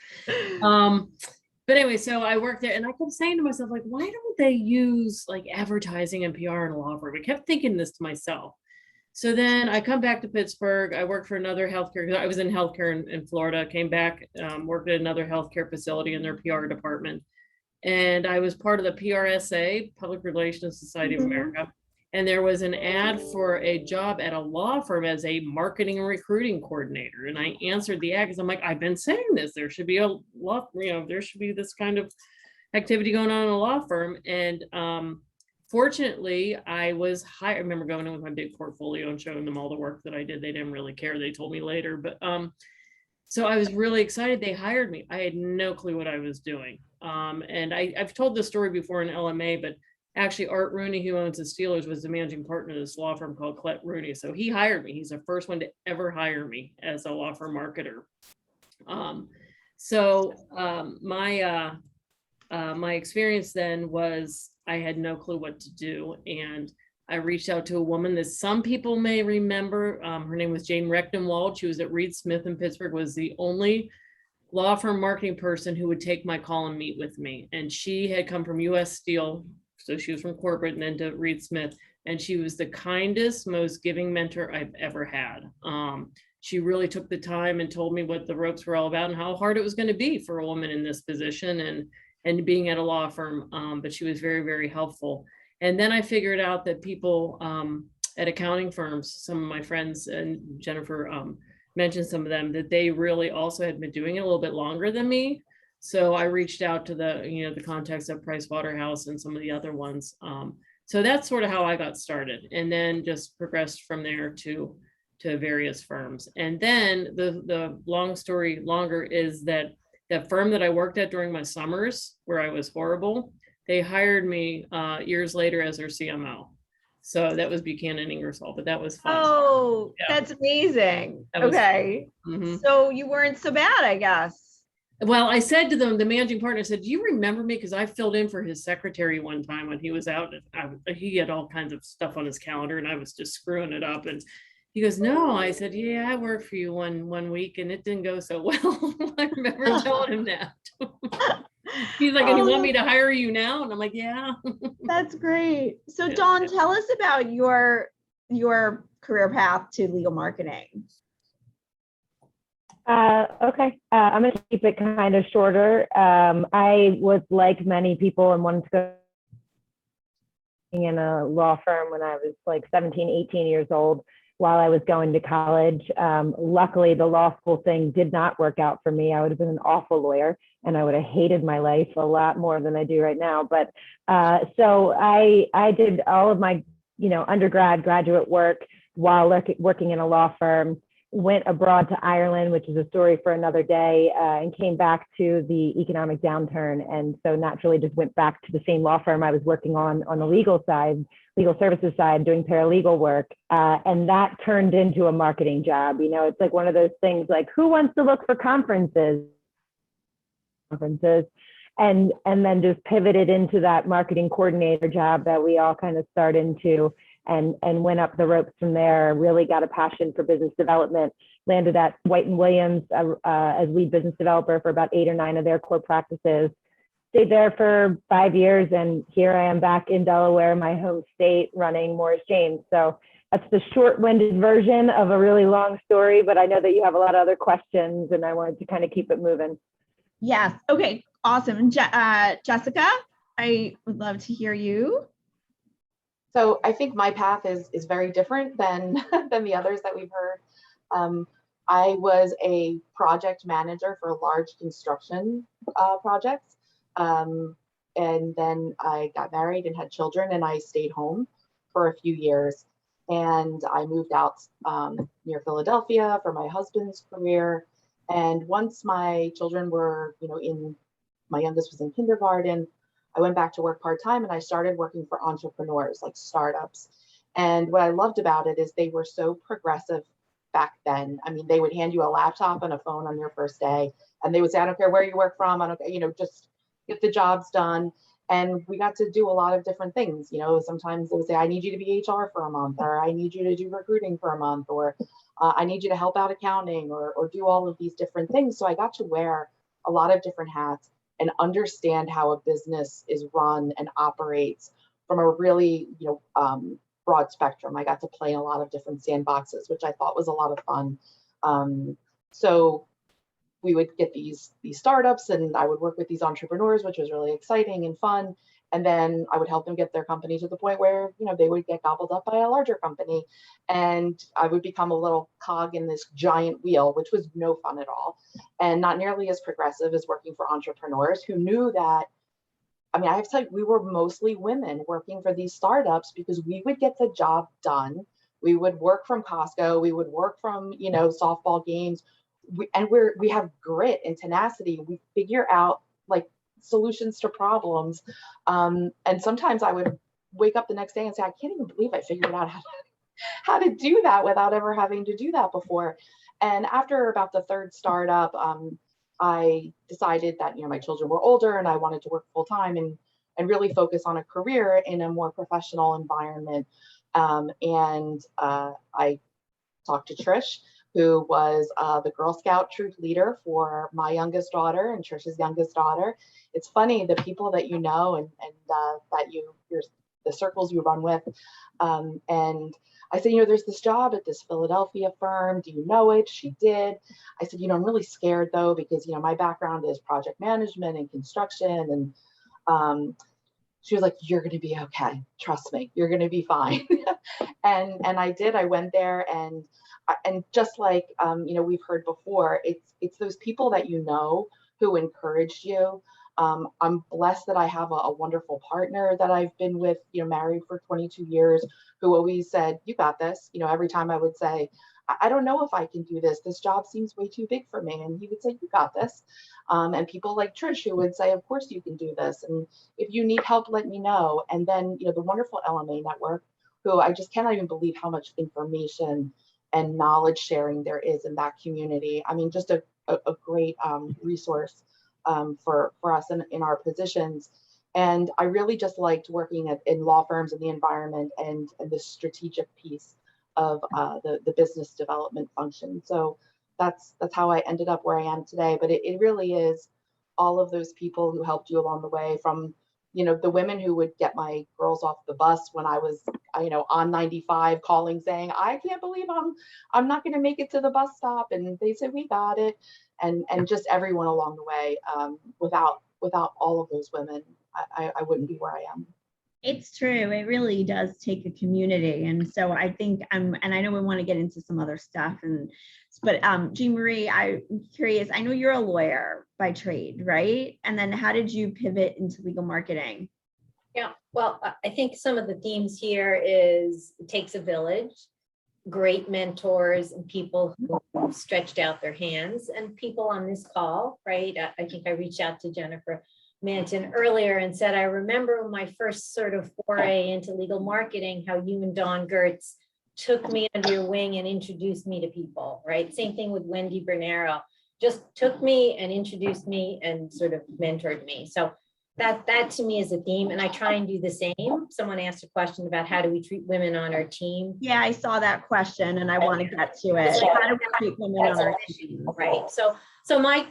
But anyway, so I worked there and I kept saying to myself, like, why don't they use like advertising and PR in a law firm? I kept thinking this to myself. So then I come back to Pittsburgh. I worked for another healthcare. I was in healthcare in Florida, came back, worked at another healthcare facility in their PR department. And I was part of the PRSA, Public Relations Society of America. And there was an ad for a job at a law firm as a marketing and recruiting coordinator. And I answered the ad because I'm like, I've been saying this. There should be a law, there should be this kind of activity going on in a law firm. And fortunately, I was hired. I remember going in with my big portfolio and showing them all the work that I did. They didn't really care. They told me later. But so I was really excited. They hired me. I had no clue what I was doing. And I've told this story before in LMA, but actually Art Rooney, who owns the Steelers, was the managing partner of this law firm called Clet Rooney. So he hired me. He's the first one to ever hire me as a law firm marketer. My experience then was I had no clue what to do. And I reached out to a woman that some people may remember. Her name was Jeanne Recktenwald. She was at Reed Smith in Pittsburgh, was the only law firm marketing person who would take my call and meet with me. And she had come from US Steel. So she was from corporate and then to Reed Smith. And she was the kindest, most giving mentor I've ever had. She really took the time and told me what the ropes were all about and how hard it was going to be for a woman in this position and being at a law firm. But she was very, very helpful. And then I figured out that people at accounting firms, some of my friends and Jennifer mentioned some of them, that they really also had been doing it a little bit longer than me. So I reached out to the contacts at Price Waterhouse and some of the other ones. So that's sort of how I got started, and then just progressed from there to various firms. And then the long story longer is that firm that I worked at during my summers, where I was horrible, they hired me years later as their CMO. So that was Buchanan Ingersoll, but that was fun. Oh, yeah. That's amazing. Okay. So you weren't so bad, I guess. Well, I said to them, the managing partner said, do you remember me? Because I filled in for his secretary one time when he was out. He had all kinds of stuff on his calendar and I was just screwing it up. And he goes, no. I said, yeah, I worked for you one week and it didn't go so well. I remember telling him that. He's like, and you want me to hire you now? And I'm like, yeah. That's great. So yeah. Dawn, tell us about your career path to legal marketing. Okay, I'm going to keep it kind of shorter. I was like many people and wanted to go in a law firm when I was like 17, 18 years old while I was going to college. Luckily, the law school thing did not work out for me. I would have been an awful lawyer and I would have hated my life a lot more than I do right now. But so I did all of my, undergrad, graduate work while working in a law firm. Went abroad to Ireland, which is a story for another day, and came back to the economic downturn. And so naturally just went back to the same law firm I was working on the legal side, legal services side, doing paralegal work. And that turned into a marketing job. It's like one of those things like, who wants to look for conferences? And then just pivoted into that marketing coordinator job that we all kind of start into. And went up the ropes from there, really got a passion for business development, landed at White & Williams as lead business developer for about 8 or 9 of their core practices. Stayed there for 5 years, and here I am back in Delaware, my home state, running Morris James. So that's the short-winded version of a really long story, but I know that you have a lot of other questions, and I wanted to kind of keep it moving. Yes, okay, awesome. Jessica, I would love to hear you. So I think my path is very different than the others that we've heard. I was a project manager for large construction projects. And then I got married and had children and I stayed home for a few years. And I moved out near Philadelphia for my husband's career. And once my children were, my youngest was in kindergarten, I went back to work part-time and I started working for entrepreneurs like startups. And what I loved about it is they were so progressive back then. I mean, they would hand you a laptop and a phone on your first day and they would say, I don't care where you work from, I don't, just get the jobs done. And we got to do a lot of different things. You know, sometimes they would say, I need you to be HR for a month, or I need you to do recruiting for a month, or I need you to help out accounting, or do all of these different things. So I got to wear a lot of different hats and understand how a business is run and operates from a really, broad spectrum. I got to play in a lot of different sandboxes, which I thought was a lot of fun. So we would get these startups, and I would work with these entrepreneurs, which was really exciting and fun. And then I would help them get their company to the point where, they would get gobbled up by a larger company. And I would become a little cog in this giant wheel, which was no fun at all. And not nearly as progressive as working for entrepreneurs who knew that, I have to tell you, we were mostly women working for these startups because we would get the job done. We would work from Costco. We would work from, softball games. We have grit and tenacity. We figure out solutions to problems. And sometimes I would wake up the next day and say, I can't even believe I figured out how to do that without ever having to do that before. And after about the third startup, I decided that, my children were older and I wanted to work full time and really focus on a career in a more professional environment. And I talked to Trish, who was the Girl Scout troop leader for my youngest daughter and Trish's youngest daughter. It's funny, the people that you know and that you're the circles you run with. And I said, there's this job at this Philadelphia firm. Do you know it? She did. I said, I'm really scared though, because, my background is project management and construction. And she was like, you're going to be okay. Trust me, you're going to be fine. and I did. I went there, and just like, we've heard before, it's those people that who encouraged you. I'm blessed that I have a wonderful partner that I've been with, married for 22 years, who always said, you got this. Every time I would say, I don't know if I can do this. This job seems way too big for me. And he would say, you got this. And people like Trish, who would say, of course you can do this. And if you need help, let me know. And then, the wonderful LMA network, who I just cannot even believe how much information and knowledge sharing there is in that community. Just a great resource for us in our positions. And I really just liked working in law firms in the environment and the strategic piece of the business development function. So that's how I ended up where I am today. But it really is all of those people who helped you along the way, from the women who would get my girls off the bus when I was, on 95 calling saying, I can't believe I'm not going to make it to the bus stop. And they said, we got it. And just everyone along the way. Without all of those women, I wouldn't be where I am. It's true. It really does take a community. And so I think and I know we want to get into some other stuff, but JeanMarie, I'm curious, I know you're a lawyer by trade, right? And then how did you pivot into legal marketing? Yeah, well, I think some of the themes here is it takes a village, great mentors and people who stretched out their hands, and people on this call, right? I think I reached out to Jennifer Manton earlier and said, I remember my first sort of foray into legal marketing, how you and Dawn Gertz took me under your wing and introduced me to people, right? Same thing with Wendy Bernero, just took me and introduced me and sort of mentored me. So that to me is a theme, and I try and do the same. Someone asked a question about how do we treat women on our team. Yeah, I saw that question and I want to get to it. How do we treat women on our team? Right. So my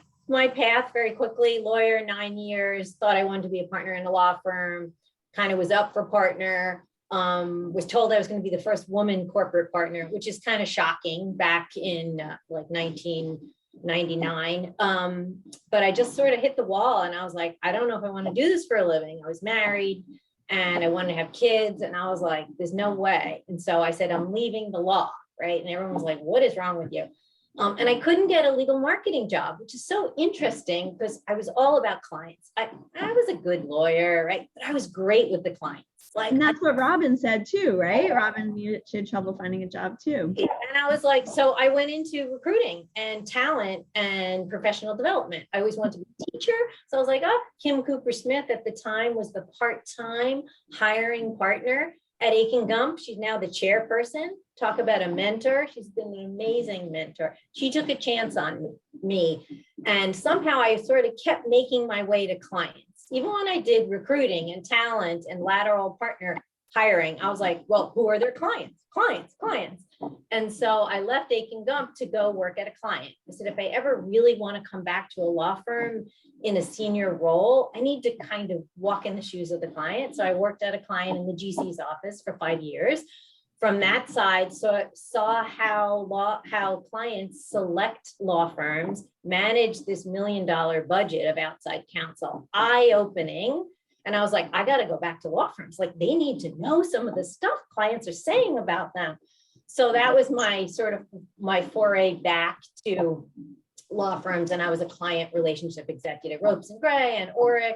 path, very quickly, lawyer, 9 years, thought I wanted to be a partner in a law firm, kind of was up for partner, was told I was going to be the first woman corporate partner, which is kind of shocking back in 1999. But I just sort of hit the wall and I was like, I don't know if I want to do this for a living. I was married and I wanted to have kids, and I was like, there's no way. And so I said, I'm leaving the law, right? And everyone was like, what is wrong with you? And I couldn't get a legal marketing job, which is so interesting because I was all about clients. I was a good lawyer, right? But I was great with the clients. And that's what Robin said too, right? Robin, she had trouble finding a job too. And I was like, so I went into recruiting and talent and professional development. I always wanted to be a teacher. So I was like, oh, Kim Cooper Smith at the time was the part-time hiring partner at Aiken Gump. She's now the chairperson. Talk about a mentor. She's been an amazing mentor. She took a chance on me. And somehow I sort of kept making my way to clients. even when I did recruiting and talent and lateral partner hiring, I was like, well, who are their clients? Clients. And so I left Aiken Gump to go work at a client. I said, if I ever really want to come back to a law firm in a senior role, I need to kind of walk in the shoes of the client. So I worked at a client in the GC's office for 5 years. From that side, so I saw how clients select law firms, manage this $1 million budget of outside counsel, eye-opening. And I was like, I got to go back to law firms. Like, they need to know some of the stuff clients are saying about them. So that was my sort of my foray back to law firms. And I was a client relationship executive, Ropes and Gray and Oric.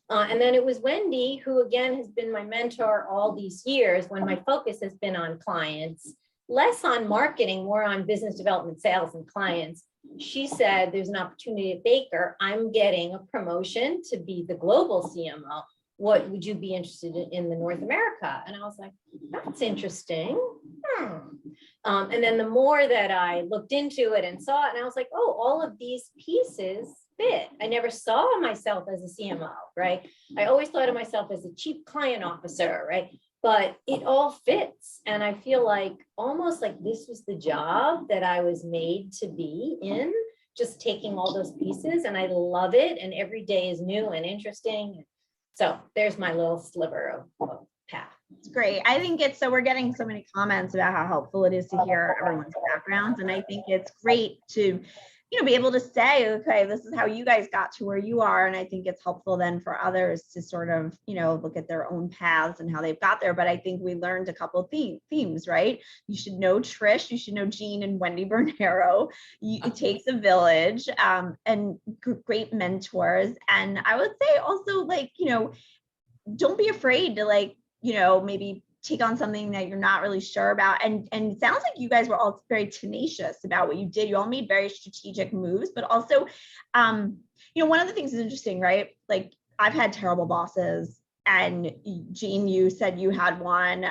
And then it was Wendy, who again has been my mentor all these years, when my focus has been on clients, less on marketing, more on business development, sales, and clients. She said, there's an opportunity at Baker. I'm getting a promotion to be the global CMO. What would you be interested in the North America? And I was like, that's interesting. And then the more that I looked into it and saw it, and I was like, oh, all of these pieces fit. I never saw myself as a CMO, right? I always thought of myself as a chief client officer, right? But it all fits. And I feel like almost like this was the job that I was made to be in, just taking all those pieces. And I love it. And every day is new and interesting. So there's my little sliver of path. It's great. I think it's, so we're getting so many comments about how helpful it is to hear everyone's backgrounds. And I think it's great to, be able to say, okay, this is how you guys got to where you are. And I think it's helpful then for others to sort of, look at their own paths and how they've got there. But I think we learned a couple of themes, right? You should know Trish, you should know Jeanne and Wendy Bernero. It takes a village, and great mentors. And I would say also, don't be afraid to maybe take on something that you're not really sure about. And it sounds like you guys were all very tenacious about what you did. You all made very strategic moves, but also, one of the things is interesting, right? Like, I've had terrible bosses, and Jeanne, you said you had one.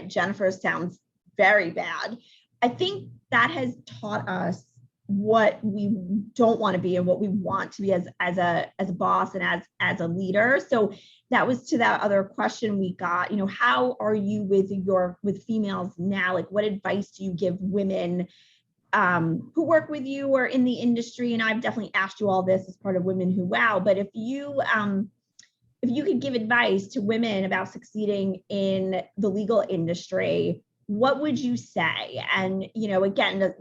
Jennifer sounds very bad. I think that has taught us what we don't want to be and what we want to be as a boss and as a leader. So that was to that other question we got, how are you with females now? Like, what advice do you give women who work with you or in the industry? And I've definitely asked you all this as part of Women Who Wow, but if you could give advice to women about succeeding in the legal industry, what would you say? And, again,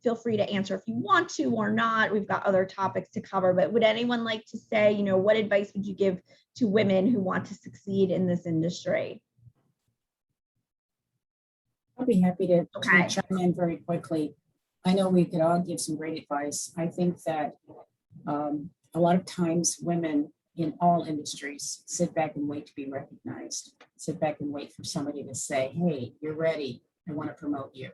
feel free to answer if you want to or not. We've got other topics to cover, but would anyone like to say, what advice would you give to women who want to succeed in this industry? I'd be happy to chime in very quickly. I know we could all give some great advice. I think that a lot of times women in all industries sit back and wait to be recognized, sit back and wait for somebody to say, hey, you're ready, I want to promote you,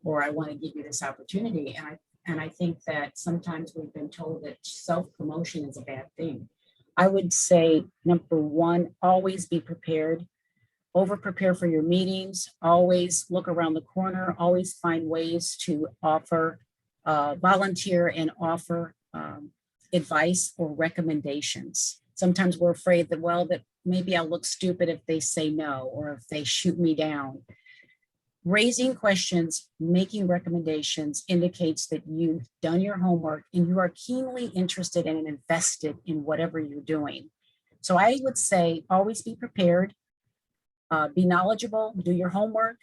or I want to give you this opportunity. And I think that sometimes we've been told that self-promotion is a bad thing. I would say, number one, always be prepared, over-prepare for your meetings, always look around the corner, always find ways to offer, volunteer and offer advice or recommendations. Sometimes we're afraid that maybe I'll look stupid if they say no, or if they shoot me down. Raising questions, making recommendations indicates that you've done your homework and you are keenly interested and invested in whatever you're doing. So I would say always be prepared, be knowledgeable, do your homework,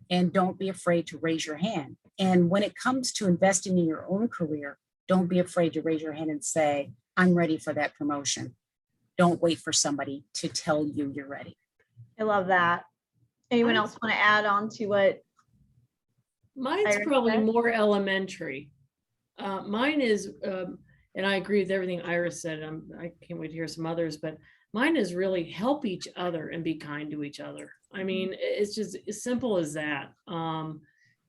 and don't be afraid to raise your hand. And when it comes to investing in your own career, don't be afraid to raise your hand and say, I'm ready for that promotion. Don't wait for somebody to tell you you're ready. I love that. Anyone else want to add on to what? Mine's probably more elementary. Mine is, and I agree with everything Iris said. I can't wait to hear some others, but mine is really help each other and be kind to each other. I mean, it's just as simple as that.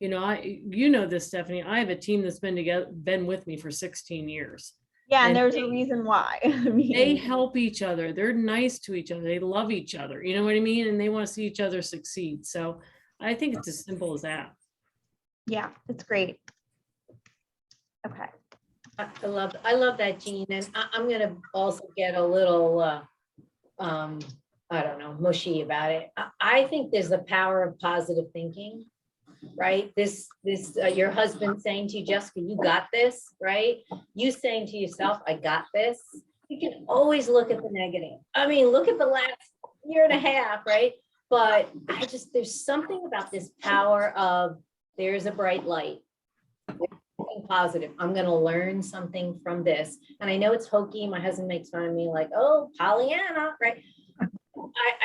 This, Stephanie, I have a team that's been with me for 16 years. Yeah, and there's a reason why. They help each other. They're nice to each other. They love each other. You know what I mean? And they want to see each other succeed. So I think it's as simple as that. Yeah, it's great. Okay. I love that, Jeanne, and I'm gonna also get a little, I don't know, mushy about it. I think there's the power of positive thinking, right? Your husband saying to you, Jessica, you got this, right? You saying to yourself, I got this. You can always look at the negative. I mean, look at the last year and a half, right? But there's something about this power of there's a bright light. Positive. I'm going to learn something from this. And I know it's hokey. My husband makes fun of me like, oh, Pollyanna, right?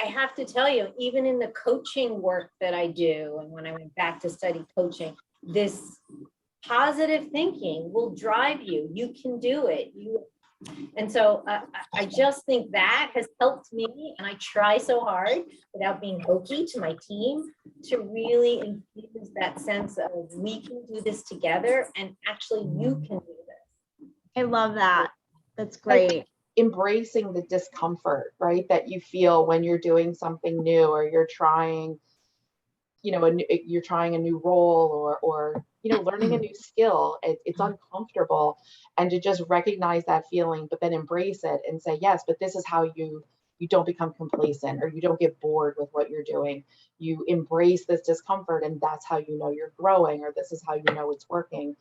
I have to tell you, even in the coaching work that I do, and when I went back to study coaching, this positive thinking will drive you. You can do it. And so I just think that has helped me, and I try so hard without being hokey to my team to really infuse that sense of we can do this together, and actually you can do this. I love that. That's great. Embracing the discomfort, right, that you feel when you're doing something new, or you're trying, you're trying a new role, or learning a new skill. It's uncomfortable, and to just recognize that feeling, but then embrace it and say, yes, but this is how you don't become complacent, or you don't get bored with what you're doing. You embrace this discomfort, and that's how you know you're growing, or this is how you know it's working.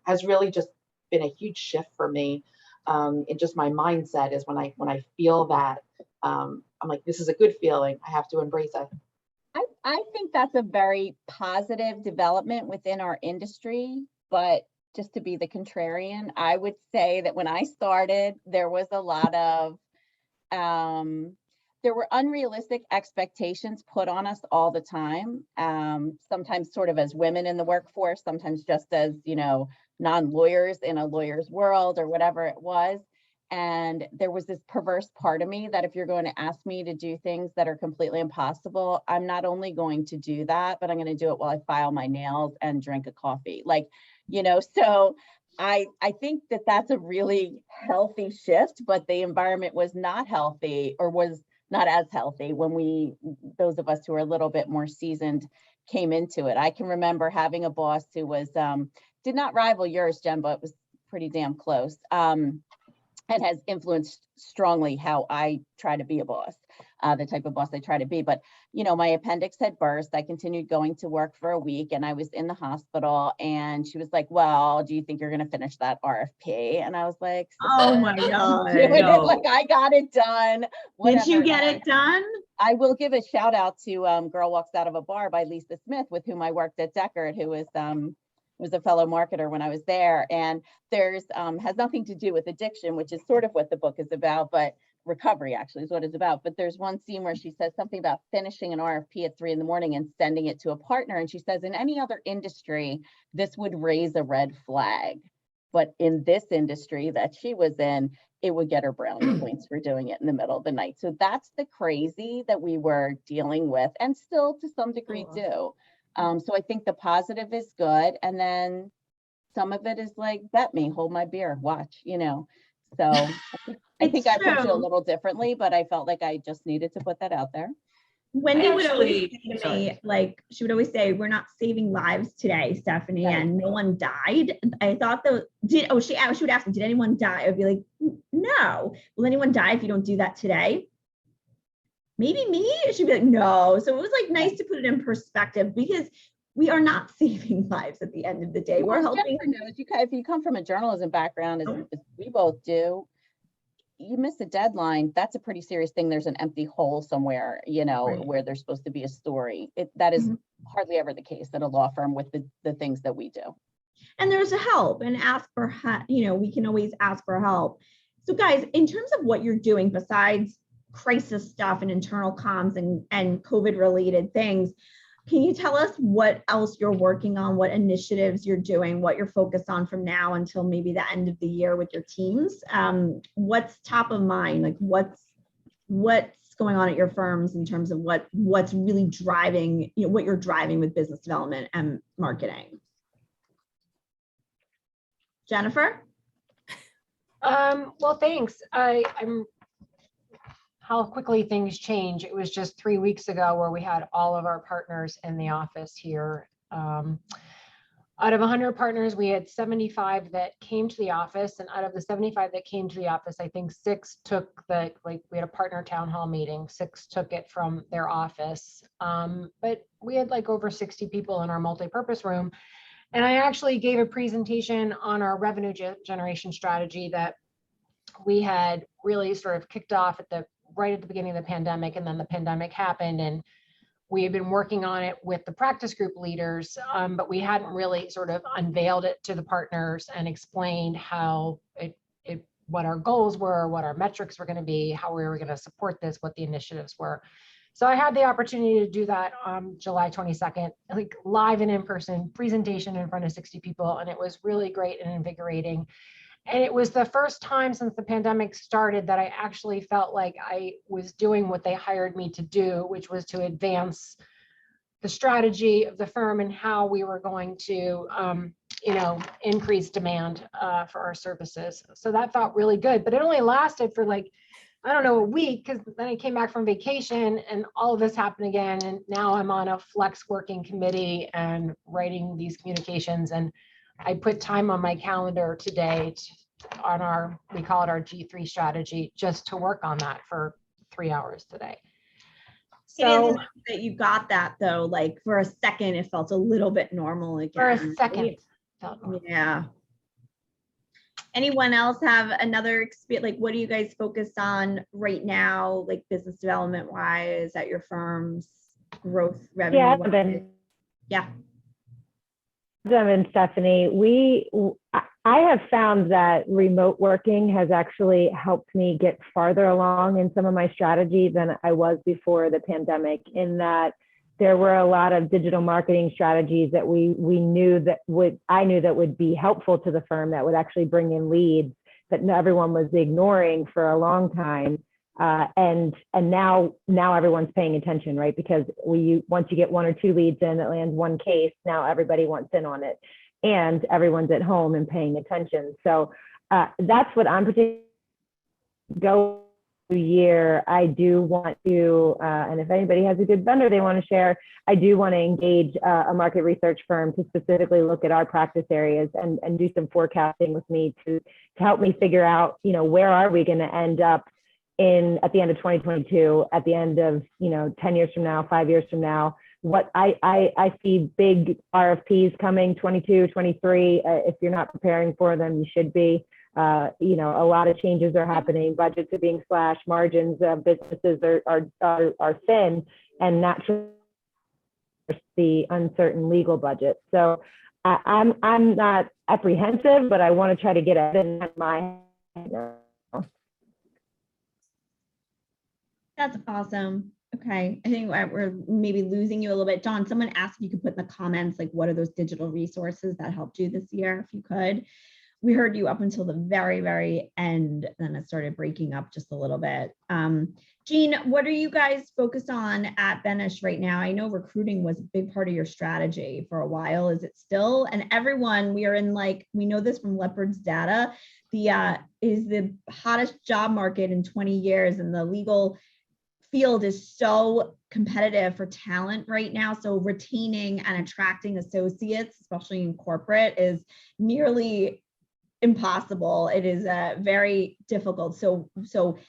Has really just been a huge shift for me. In just my mindset is when I feel that, I'm like, this is a good feeling. I have to embrace it. I think that's a very positive development within our industry, but just to be the contrarian, I would say that when I started, there was a lot of, there were unrealistic expectations put on us all the time. Sometimes sort of as women in the workforce, sometimes just as, non-lawyers in a lawyer's world or whatever it was. And there was this perverse part of me that if you're going to ask me to do things that are completely impossible, I'm not only going to do that, but I'm going to do it while I file my nails and drink a coffee. So I think that that's a really healthy shift, but the environment was not healthy, or was not as healthy when those of us who are a little bit more seasoned came into it. I can remember having a boss who was, did not rival yours, Jen, but was pretty damn close. And has influenced strongly how I try to be a boss, the type of boss I try to be. But, my appendix had burst. I continued going to work for a week, and I was in the hospital, and she was like, well, do you think you're going to finish that RFP? And I was like, oh my God. No. Like, I got it done. Did you get it done? I will give a shout out to Girl Walks Out of a Bar by Lisa Smith, with whom I worked at Deckard, who was a fellow marketer when I was there. And there's has nothing to do with addiction, which is sort of what the book is about, but recovery actually is what it's about. But there's one scene where she says something about finishing an RFP at 3 a.m. and sending it to a partner. And she says, in any other industry, this would raise a red flag. But in this industry that she was in, it would get her brownie points for doing it in the middle of the night. So that's the crazy that we were dealing with, and still to some degree do. So I think the positive is good. And then some of it is like, bet me, hold my beer, watch, So I think I approach it a little differently, but I felt like I just needed to put that out there. Wendy would always say to me, like, she would always say, we're not saving lives today, Stephanie, Right. and no one died. I thought she would ask me, did anyone die? I'd be like, no. Will anyone die if you don't do that today? Maybe me? She'd be like, no. So it was like nice to put it in perspective, because we are not saving lives at the end of the day. We're helping. If you come from a journalism background, as we both do, you miss a deadline, that's a pretty serious thing. There's an empty hole somewhere, Right. where there's supposed to be a story. That is hardly ever the case at a law firm with the things that we do. And there's a help, and ask for help. We can always ask for help. So guys, in terms of what you're doing besides crisis stuff and internal comms and COVID related things, can you tell us what else you're working on, what initiatives you're doing, what you're focused on from now until maybe the end of the year with your teams? What's top of mind? Like what's going on at your firms in terms of what's really driving, what you're driving with business development and marketing? Jennifer? Well, thanks. I'm how quickly things change. It was just 3 weeks ago where we had all of our partners in the office here. Out of 100 partners, we had 75 that came to the office, and out of the 75 that came to the office, I think 6 took we had a partner town hall meeting, 6 took it from their office. But we had like over 60 people in our multi-purpose room. And I actually gave a presentation on our revenue generation strategy that we had really sort of kicked off right at the beginning of the pandemic, and then the pandemic happened, and we had been working on it with the practice group leaders, but we hadn't really sort of unveiled it to the partners and explained how what our goals were, what our metrics were going to be, how we were going to support this, what the initiatives were. So I had the opportunity to do that on July 22nd, like live and in-person presentation in front of 60 people, and it was really great and invigorating. And it was the first time since the pandemic started that I actually felt like I was doing what they hired me to do, which was to advance the strategy of the firm and how we were going to, increase demand for our services. So that felt really good, but it only lasted for like, I don't know, a week, because then I came back from vacation and all of this happened again. And now I'm on a flex working committee and writing these communications, and I put time on my calendar today we call it our G3 strategy, just to work on that for 3 hours today. So it is that you got that though, like for a second, it felt a little bit normal again. for a second. Yeah. Anyone else have another experience? Like, what are you guys focused on right now, like business development wise at your firm's growth revenue? Yeah. And Stephanie, I have found that remote working has actually helped me get farther along in some of my strategy than I was before the pandemic, in that there were a lot of digital marketing strategies that I knew that would be helpful to the firm, that would actually bring in leads that everyone was ignoring for a long time. And now everyone's paying attention, right? Because once you get 1 or 2 leads in that land one case, now everybody wants in on it, and everyone's at home and paying attention. So that's what I'm particularly go year. I do want to, and if anybody has a good vendor they want to share, I do want to engage a market research firm to specifically look at our practice areas and do some forecasting with me to help me figure out, where are we going to end up at the end of 2022, at the end of 10 years from now, 5 years from now. What I see big RFPs coming 22, 23. If you're not preparing for them, you should be. A lot of changes are happening. Budgets are being slashed. Margins of businesses are thin, and naturally the uncertain legal budget. So I'm not apprehensive, but I want to try to get ahead in my head. That's awesome. Okay, I think we're maybe losing you a little bit. John, someone asked if you could put in the comments, like, what are those digital resources that helped you this year, if you could. We heard you up until the very, very end, then it started breaking up just a little bit. Jeanne, what are you guys focused on at Benesch right now? I know recruiting was a big part of your strategy for a while. Is it still? And everyone, we know this from Leopard's data, is the hottest job market in 20 years, and the legal field is so competitive for talent right now. So retaining and attracting associates, especially in corporate, is nearly impossible. It is very difficult. So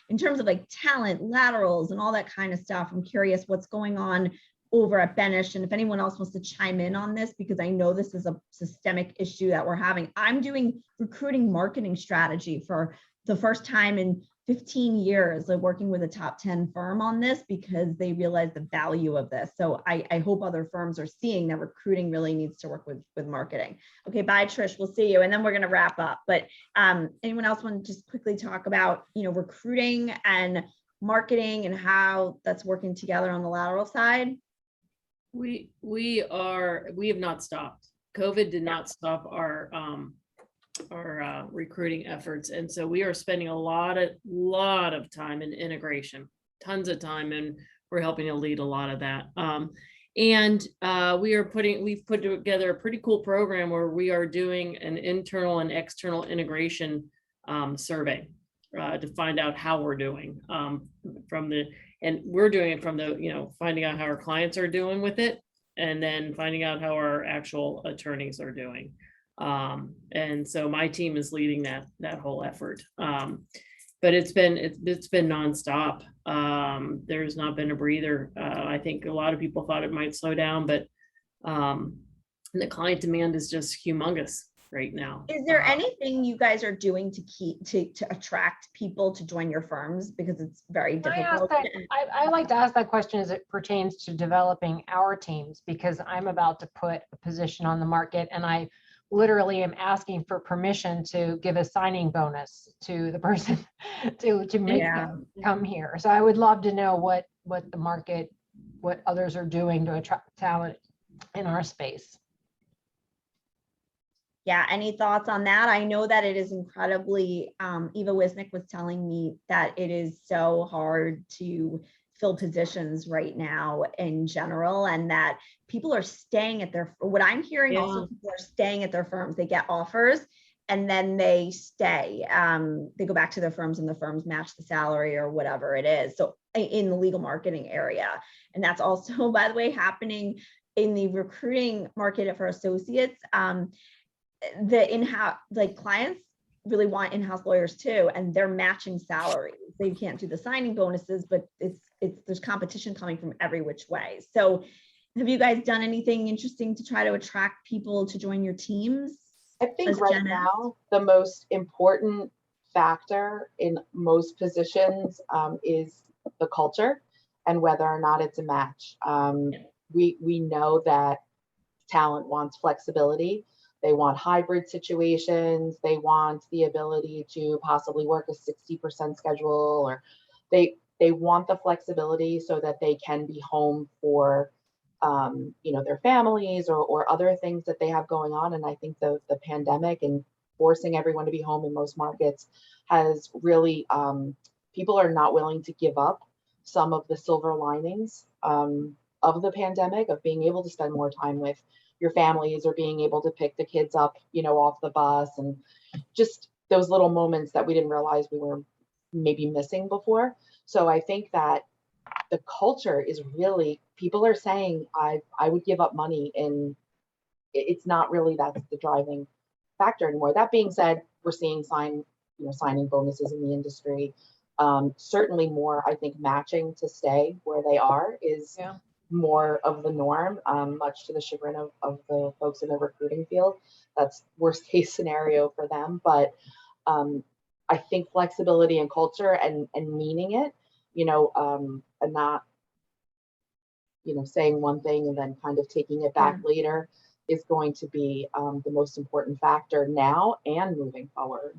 in terms of like talent, laterals, and all that kind of stuff, I'm curious what's going on over at Benesch, and if anyone else wants to chime in on this, because I know this is a systemic issue that we're having. I'm doing recruiting marketing strategy for the first time in 15 years of working with a top 10 firm on this, because they realize the value of this. So I hope other firms are seeing that recruiting really needs to work with marketing. Okay, bye Trish, we'll see you. And then we're gonna wrap up. But anyone else want to just quickly talk about, recruiting and marketing and how that's working together on the lateral side? We have not stopped. COVID did not stop our recruiting efforts, and so we are spending a lot of time in integration, tons of time, and we're helping to lead a lot of that. We've put together a pretty cool program where we are doing an internal and external integration survey to find out how we're doing and we're doing it from finding out how our clients are doing with it, and then finding out how our actual attorneys are doing. And so my team is leading that whole effort. But it's been nonstop. There's not been a breather. I think a lot of people thought it might slow down, but the client demand is just humongous right now. Is there anything you guys are doing to keep to attract people to join your firms, because it's very difficult? I like to ask that question as it pertains to developing our teams, because I'm about to put a position on the market, and I literally am asking for permission to give a signing bonus to the person to make them come here. So I would love to know what the market, what others are doing to attract talent in our space. Yeah, any thoughts on that? I know that it is incredibly, Eva Wisnick was telling me that it is so hard to fill positions right now in general, and that people are staying at what I'm hearing also, people are staying at their firms. They get offers and then they stay. They go back to their firms and the firms match the salary or whatever it is. So in the legal marketing area. And that's also, by the way, happening in the recruiting market for associates. The in-house, like, clients really want in-house lawyers too, and they're matching salaries. They can't do the signing bonuses, but there's competition coming from every which way. So have you guys done anything interesting to try to attract people to join your teams? I think right now, the most important factor in most positions is the culture and whether or not it's a match. We know that talent wants flexibility. They want hybrid situations. They want the ability to possibly work a 60% schedule, or they want the flexibility so that they can be home for their families or other things that they have going on. And I think the pandemic and forcing everyone to be home in most markets has really, people are not willing to give up some of the silver linings of the pandemic, of being able to spend more time with your families, or being able to pick the kids up, off the bus, and just those little moments that we didn't realize we were maybe missing before. So I think that the culture is really, people are saying, I would give up money, and it's not really that's the driving factor anymore. That being said, we're seeing signing bonuses in the industry. Certainly more, I think, matching to stay where they are is more of the norm, much to the chagrin of the folks in the recruiting field. That's worst case scenario for them. But I think flexibility and culture and meaning it, and not, saying one thing and then kind of taking it back later is going to be the most important factor now and moving forward.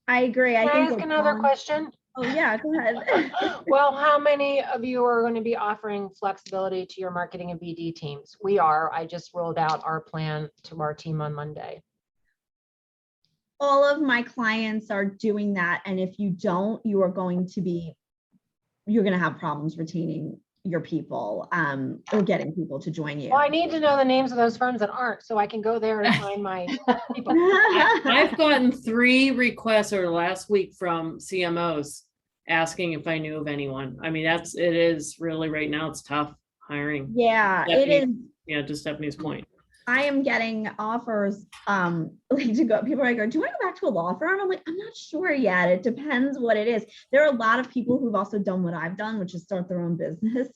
I agree. Can I ask another question? Oh yeah, go ahead. Well, how many of you are going to be offering flexibility to your marketing and BD teams? We are. I just rolled out our plan to our team on Monday. All of my clients are doing that. And if you don't, you're going to have problems retaining your people or getting people to join you. Well, I need to know the names of those firms that aren't, so I can go there and find my people. I've gotten 3 requests over the last week from CMOs asking if I knew of anyone. I mean, it is really right now, it's tough hiring. Yeah, it is. Yeah, to Stephanie's point. I am getting offers to go. People are like, do you want to go back to a law firm? I'm like, I'm not sure yet. It depends what it is. There are a lot of people who've also done what I've done, which is start their own business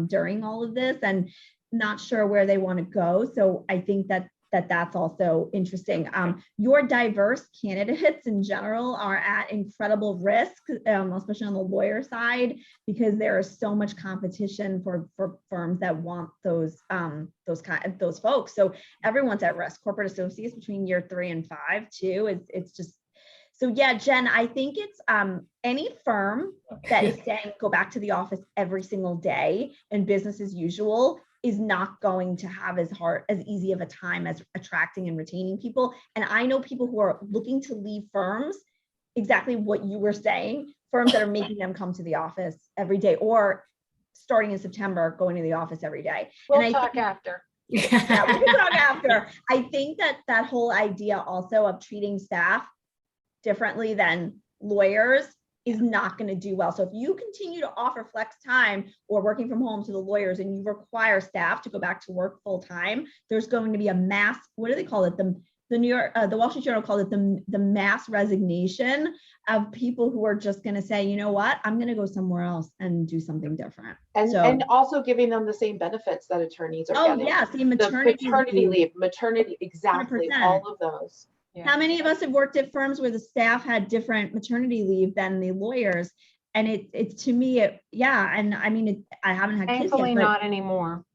during all of this, and not sure where they want to go. So I think that's also interesting. Your diverse candidates in general are at incredible risk, especially on the lawyer side, because there is so much competition for firms that want those folks. So everyone's at risk. Corporate associates between year 3 and 5 too. It's just, so yeah, Jen, I think it's any firm that is saying go back to the office every single day and business as usual is not going to have as easy of a time as attracting and retaining people. And I know people who are looking to leave firms, exactly what you were saying, firms that are making them come to the office every day, or starting in September, going to the office every day. We'll talk after. Yeah, we can talk after. I think that whole idea also of treating staff differently than lawyers is not going to do well. So if you continue to offer flex time or working from home to the lawyers and you require staff to go back to work full time, there's going to be a mass, what do they call it? The Wall Street Journal called it the mass resignation of people who are just going to say, you know what, I'm going to go somewhere else and do something different. And also giving them the same benefits that attorneys are getting. Yeah, see, The paternity leave, maternity, exactly, 100%. all of those. Yeah. How many of us have worked at firms where the staff had different maternity leave than the lawyers? And it's to me, and I mean, I haven't had kids Thankfully yet, but not anymore.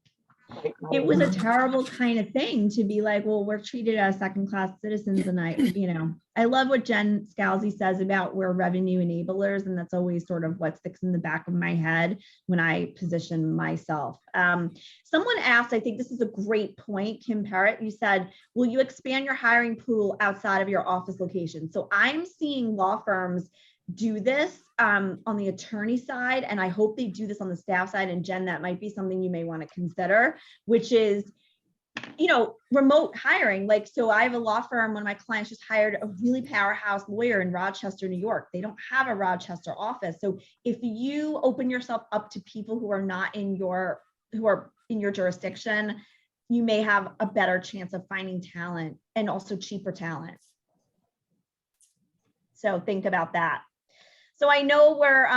it was a terrible kind of thing to be like, well, we're treated as second-class citizens. And I love what Jen Scalzi says about we're revenue enablers. And that's always sort of what sticks in the back of my head when I position myself. Someone asked, I think this is a great point, Kim Parrott, you said, will you expand your hiring pool outside of your office location? So I'm seeing law firms do this on the attorney side, and I hope they do this on the staff side. And Jen, that might be something you may want to consider, which is, remote hiring. Like, so I have a law firm, one of my clients just hired a really powerhouse lawyer in Rochester, New York. They don't have a Rochester office. So if you open yourself up to people who are not who are in your jurisdiction, you may have a better chance of finding talent and also cheaper talent. So think about that. So I know we're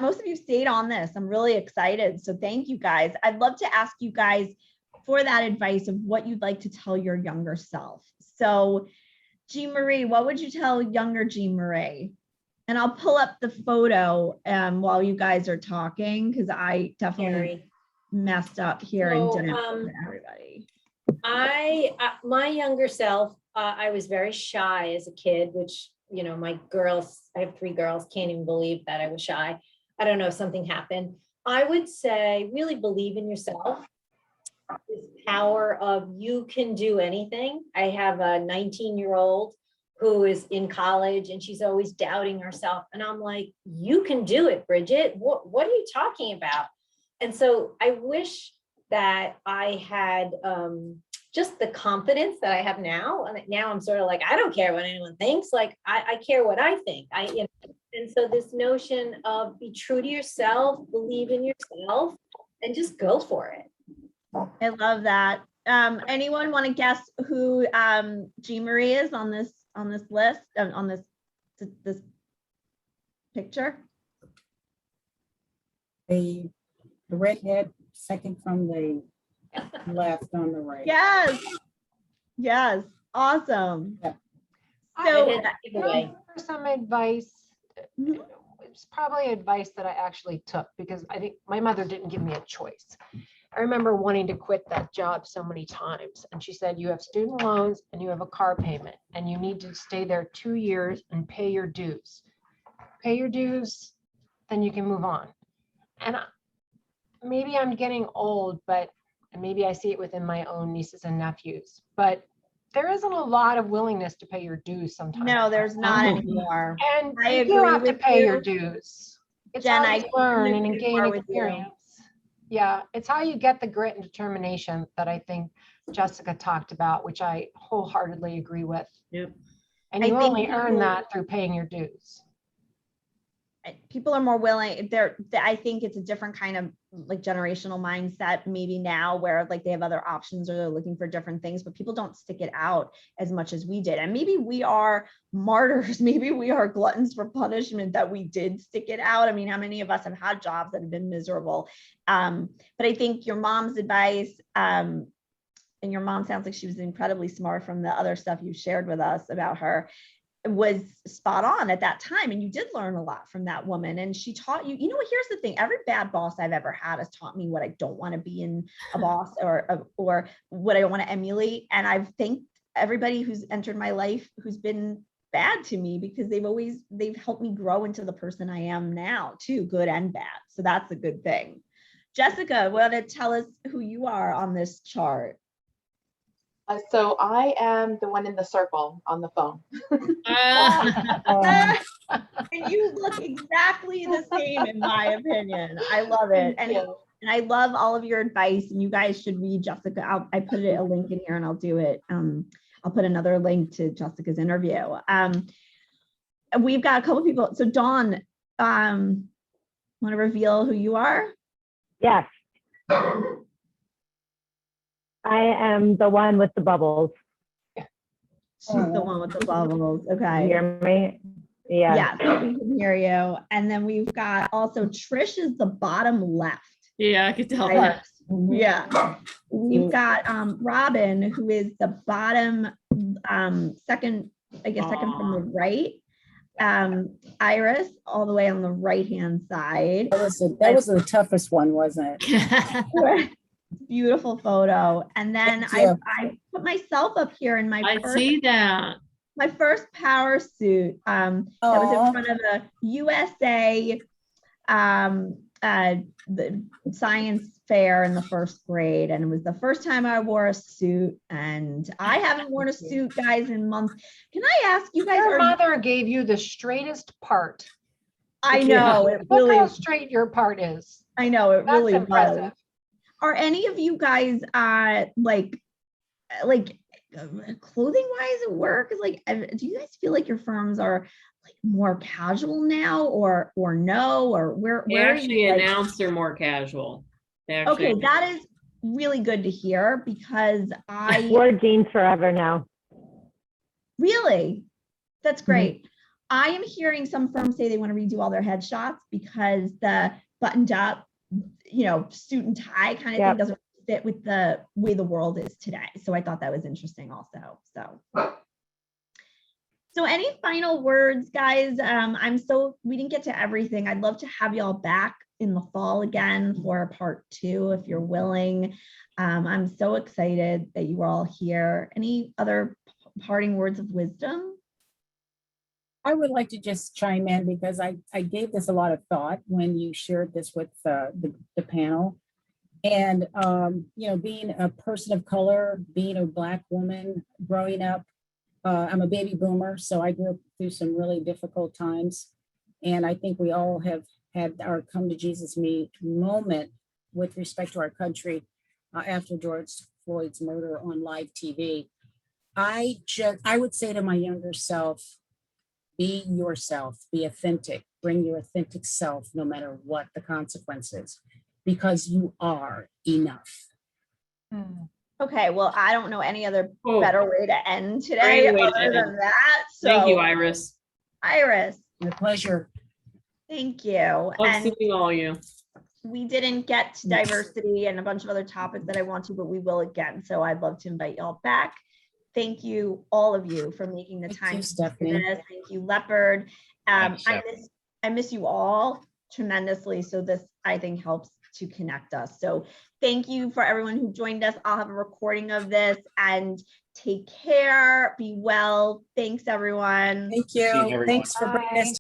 most of you stayed on this. I'm really excited. So thank you guys. I'd love to ask you guys for that advice of what you'd like to tell your younger self. So JeanMarie, what would you tell younger JeanMarie? And I'll pull up the photo while you guys are talking, because I definitely messed up here and didn't for everybody. My younger self, I was very shy as a kid, which, my girls, I have 3 girls, can't even believe that I was shy. I don't know, something happened. I would say really believe in yourself. This power of you can do anything. I have a 19-year-old who is in college and she's always doubting herself. And I'm like, you can do it, Bridget. What are you talking about? And so I wish that I had just the confidence that I have now. And now I'm sort of like, I don't care what anyone thinks. Like, I care what I think. And so this notion of be true to yourself, believe in yourself, and just go for it. I love that. Anyone want to guess who JeanMarie is on this list, on this picture? The redhead, second from the left on the right. Yes, awesome. Yeah. So For some advice, Mhm. it's probably advice that I actually took, because I think my mother didn't give me a choice. I remember wanting to quit that job so many times. And she said, you have student loans and you have a car payment and you need to stay there 2 years and pay your dues. Pay your dues, then you can move on. And maybe I'm getting old, but maybe I see it within my own nieces and nephews, but there isn't a lot of willingness to pay your dues sometimes. no, there's not anymore. And I you do agree have to with pay you. your dues. It's Jen, how I you learn and couldn't agree gain more with you. experience. Yeah, it's how you get the grit and determination that I think Jessica talked about, which I wholeheartedly agree with. Yep. And I you think only earn people- that through paying your dues. People are more willing. I think it's a different kind of like generational mindset maybe now, where like they have other options or they're looking for different things, but people don't stick it out as much as we did. And maybe we are martyrs. Maybe we are gluttons for punishment that we did stick it out. I mean, how many of us have had jobs that have been miserable? But I think your mom's advice, and your mom sounds like she was incredibly smart from the other stuff you shared with us about her, was spot on at that time. And you did learn a lot from that woman. And she taught you, here's the thing, every bad boss I've ever had has taught me what I don't want to be in a boss or what I want to emulate. And I've thanked everybody who's entered my life who's been bad to me, because they've helped me grow into the person I am now too, good and bad. So that's a good thing. Jessica, want to tell us who you are on this chart? So I am the one in the circle on the phone. And you look exactly the same, in my opinion. I love it. And I love all of your advice, and you guys should read Jessica. I put a link in here and I'll do it. I'll put another link to Jessica's interview. we've got a couple people. So Dawn, want to reveal who you are? Yes. I am the one with the bubbles. She's the one with the bubbles. You Okay. hear me? Yeah. Yeah, we can hear you. And then we've got also Trish is the bottom left. Yeah, I could tell Right. that. Yeah. We've got Robin, who is the bottom second, I guess second from the right. Iris, all the way on the right-hand side. That was the toughest one, wasn't it? Beautiful photo. And then Thank you. I put myself up here in my I first see that. my first power suit that was in front of the USA the science fair in the first grade, and it was the first time I wore a suit, and I haven't worn a suit, guys, in months. Can I ask you guys? Your mother gave you the straightest part. I know it Look really. how straight your part is. I know it That's really impressive. was. Are any of you guys like clothing wise at work? Like, do you guys feel like your firms are like more casual now, or no, or where They are actually you, like- announced they're more casual. They actually Okay, that is really good to hear, because I Wore jeans forever now. really, that's great. I am hearing some firms say they want to redo all their headshots because the buttoned up, suit and tie kind of Yep. thing doesn't fit with the way the world is today. So I thought that was interesting also. So any final words, guys? We didn't get to everything. I'd love to have y'all back in the fall again for part 2, if you're willing. I'm so excited that you are all here. Any other parting words of wisdom? I would like to just chime in because I gave this a lot of thought when you shared this with the panel. And, being a person of color, being a Black woman, growing up, I'm a baby boomer, so I grew up through some really difficult times. And I think we all have had our come to Jesus moment with respect to our country after George Floyd's murder on live TV. I would say to my younger self, be yourself, be authentic, bring your authentic self, no matter what the consequences, because you are enough. Okay, well, I don't know any other Oh, better way to end today great way to other than end. that. So, Thank you, Iris. Iris, My pleasure. thank you. Love And seeing all you. we didn't get to diversity and a bunch of other topics that I want to, but we will again. So I'd love to invite y'all back. Thank you, all of you, for making the Thank time you, to do Stephanie. this. Thank you, Leopard. Thanks, Stephanie. I miss you all tremendously. So this, I think, helps to connect us. So thank you for everyone who joined us. I'll have a recording of this, and take care. Be well. Thanks, everyone. Thank See you, you. everyone. Thanks for bringing us